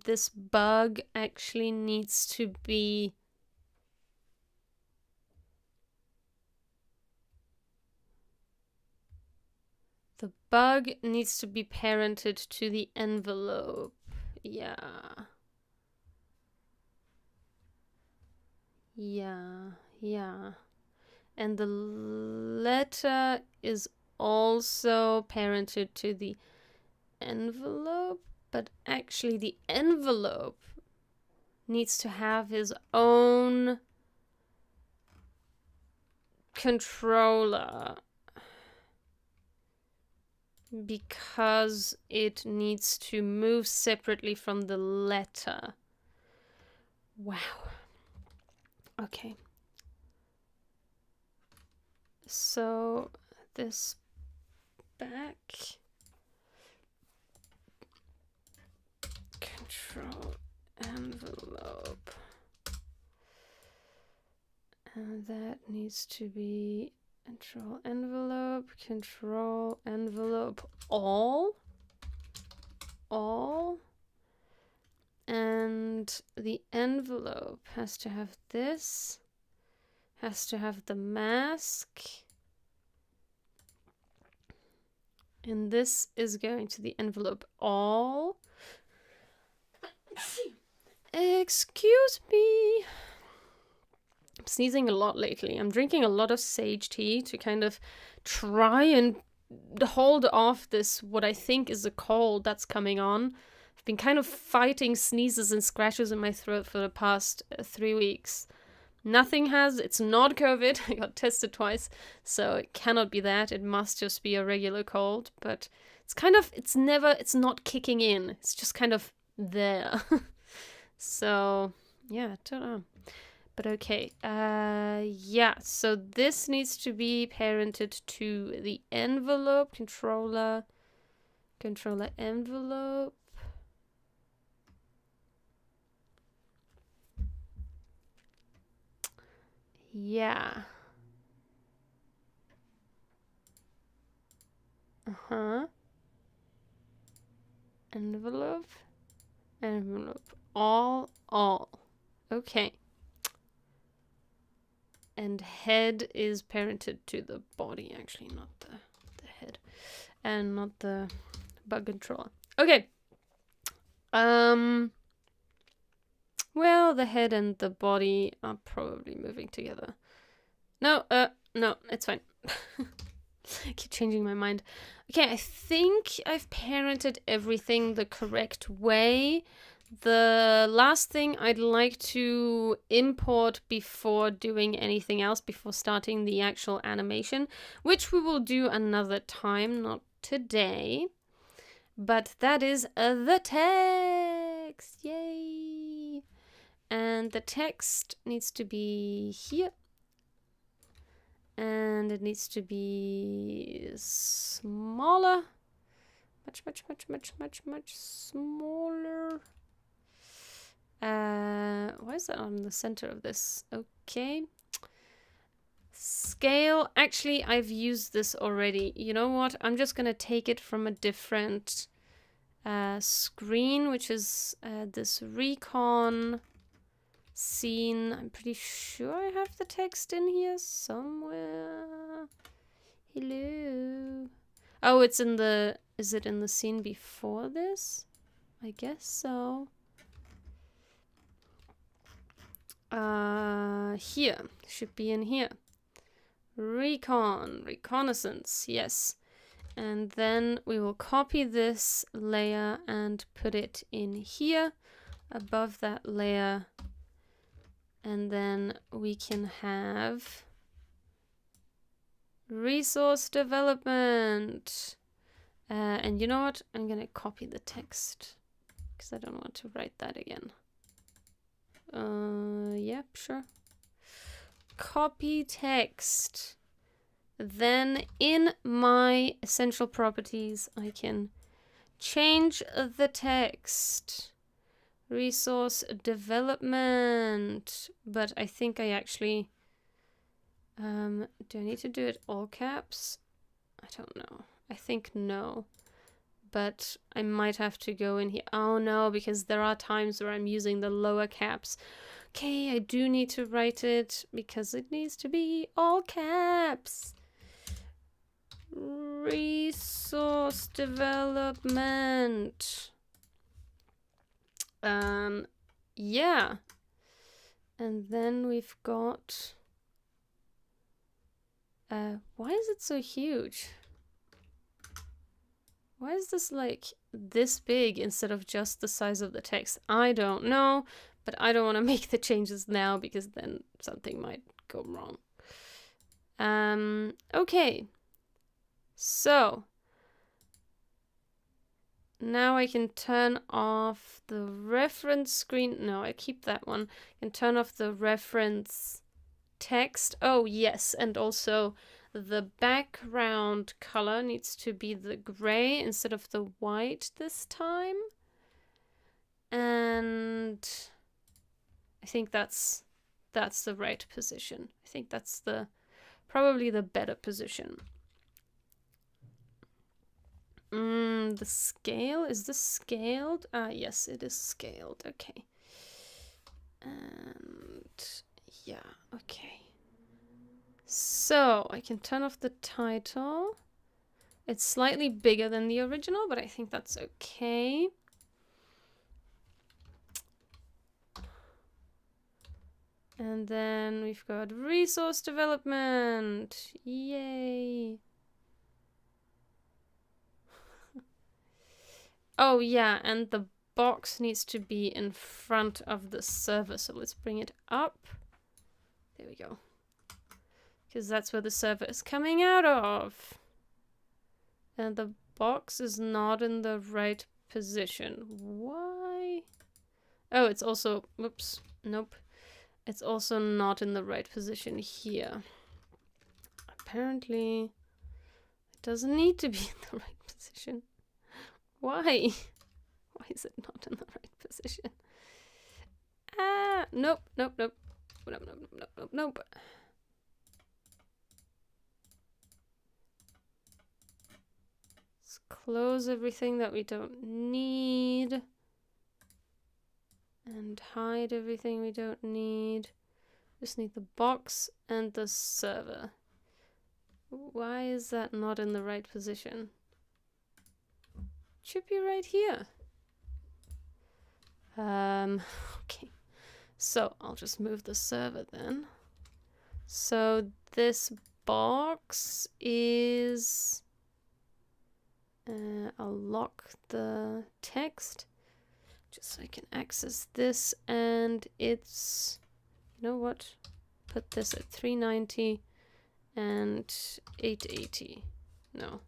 this bug actually needs to be the bug needs to be parented to the envelope. Yeah. And the letter is also parented to the envelope, but actually the envelope needs to have his own controller because it needs to move separately from the letter. Wow. Okay. So this back control envelope, and that needs to be control envelope all, and the envelope has to have this, has to have the mask, and this is going to the envelope all. Excuse me. I'm sneezing a lot lately. I'm drinking a lot of sage tea to kind of try and hold off this, what I think is a cold that's coming on. I've been kind of fighting sneezes and scratches in my throat for the past 3 weeks. Nothing has, it's not COVID. I got tested twice, so it cannot be that. It must just be a regular cold, but it's kind of, it's not kicking in. It's just kind of there. So, yeah, I don't know. But okay, yeah, so this needs to be parented to the envelope, controller envelope. Yeah. Envelope. All. Okay. And head is parented to the body, actually, not the head. And not the bug controller. Okay. Well, the head and the body are probably moving together. No, it's fine. I keep changing my mind. Okay, I think I've parented everything the correct way. The last thing I'd like to import before doing anything else, before starting the actual animation, which we will do another time, not today, but that is the text. Yay! And the text needs to be here. And it needs to be smaller. Much smaller. Why is that on the center of this? Okay. Scale. Actually, I've used this already. You know what? I'm just going to take it from a different screen, which is this recon scene. I'm pretty sure I have the text in here somewhere. Hello. Oh, it's in the... Is it in the scene before this? I guess so. Here. Should be in here. Reconnaissance, yes. And then we will copy this layer and put it in here, above that layer. And then we can have resource development. And you know what? I'm going to copy the text because I don't want to write that again. Yeah, sure. Copy text. Then in my essential properties, I can change the text. Resource development. But I think I actually... do I need to do it all caps? I don't know. I think no. But I might have to go in here. Oh no, because there are times where I'm using the lower caps. Okay, I do need to write it because it needs to be all caps. Resource development. Yeah. And then we've got... why is it so huge? Why is this like this big instead of just the size of the text? I don't know, But I don't want to make the changes now because then something might go wrong. Okay. So now I can turn off the reference screen. No, I keep that one. I can turn off the reference text. Oh, yes. And also the background color needs to be the gray instead of the white this time. And I think that's the right position. I think that's probably the better position. The scale, is this scaled? Yes, it is scaled. Okay. And yeah, okay. So I can turn off the title. It's slightly bigger than the original, but I think that's okay. And then we've got resource development. Yay. Oh yeah, and the box needs to be in front of the server. So let's bring it up. There we go. Because that's where the server is coming out of. And the box is not in the right position. Why? Oh, it's also, whoops, nope. It's also not in the right position here. Apparently, it doesn't need to be in the right position. Why? Why is it not in the right position? Nope, nope, nope. Nope, nope, nope, nope, nope. Let's close everything that we don't need. And hide everything we don't need. Just need the box and the server. Why is that not in the right position? Should be right here. Okay. So I'll just move the server then. So this box is... I'll lock the text just so I can access this, and it's, you know what? Put this at 390 and 880. No.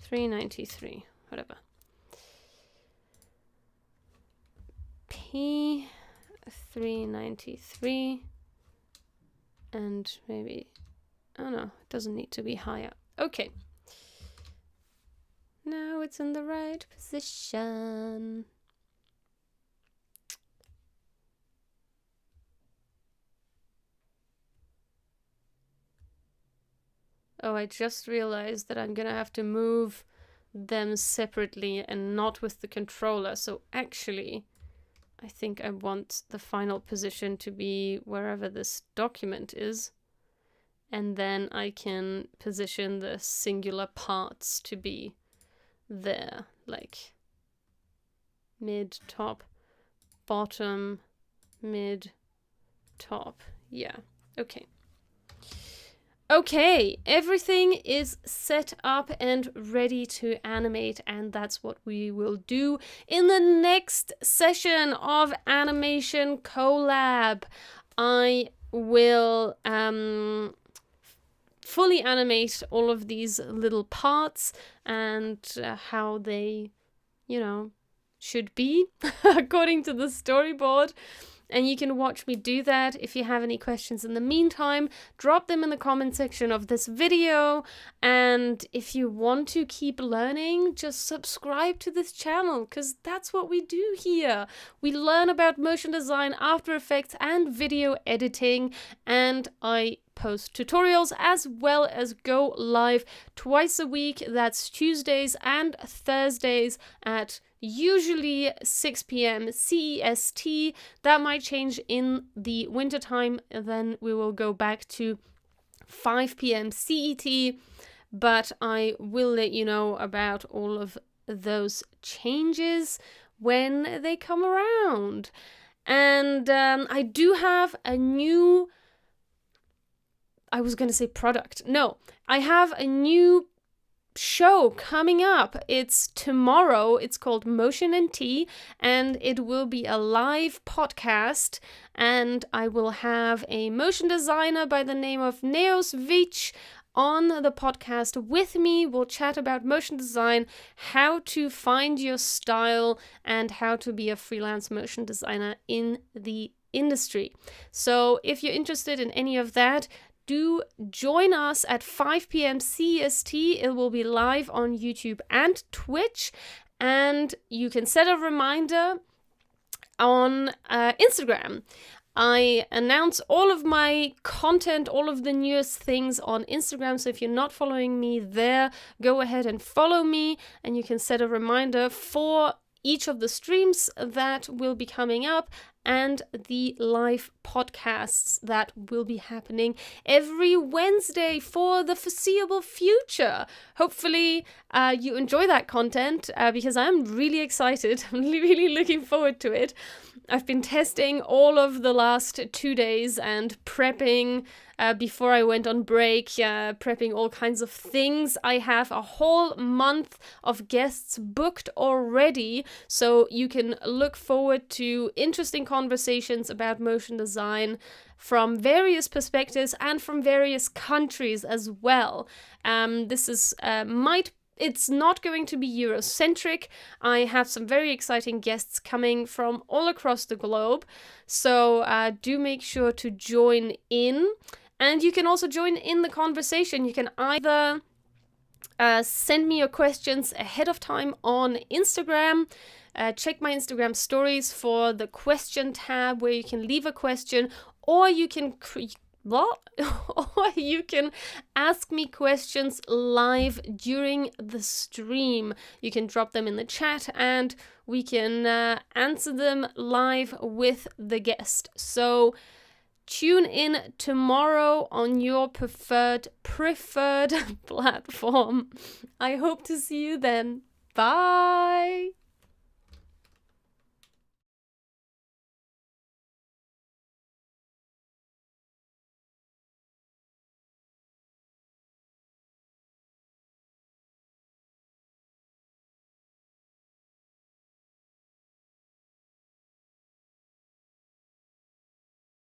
393, whatever. P393, and maybe, oh no, it doesn't need to be higher. Okay. Now it's in the right position. Oh, I just realized that I'm gonna have to move them separately and not with the controller. So actually, I think I want the final position to be wherever this document is. And then I can position the singular parts to be there, like mid, top, bottom, mid, top. Yeah, okay. Okay, everything is set up and ready to animate, and that's what we will do in the next session of Animation Collab. I will fully animate all of these little parts and how they, you know, should be according to the storyboard. And you can watch me do that. If you have any questions in the meantime, drop them in the comment section of this video. And if you want to keep learning, just subscribe to this channel, because that's what we do here. We learn about motion design, After Effects, and video editing. And I post tutorials as well as go live twice a week. That's Tuesdays and Thursdays at usually 6 p.m. CEST. That might change in the wintertime, then we will go back to 5 p.m. CET, but I will let you know about all of those changes when they come around. And I do have a new, I was going to say product. No, I have a new show coming up. It's tomorrow. It's called Motion and Tea, and it will be a live podcast. And I will have a motion designer by the name of Neos Vich on the podcast with me. We'll chat about motion design, how to find your style, and how to be a freelance motion designer in the industry. So if you're interested in any of that, do join us at 5 p.m. CST. It will be live on YouTube and Twitch, and you can set a reminder on Instagram. I announce all of my content, all of the newest things on Instagram. So if you're not following me there, go ahead and follow me, and you can set a reminder for each of the streams that will be coming up and the live podcasts that will be happening every Wednesday for the foreseeable future. Hopefully you enjoy that content because I'm really excited. I'm really looking forward to it. I've been testing all of the last 2 days and prepping before I went on break, prepping all kinds of things. I have a whole month of guests booked already, so you can look forward to interesting conversations about motion design from various perspectives and from various countries as well. This is It's not going to be Eurocentric. I have some very exciting guests coming from all across the globe. So do make sure to join in. And you can also join in the conversation. You can either send me your questions ahead of time on Instagram. Check my Instagram stories for the question tab where you can leave a question, or you can or you can ask me questions live during the stream. You can drop them in the chat and we can answer them live with the guest. So tune in tomorrow on your preferred platform. I hope to see you then. Bye!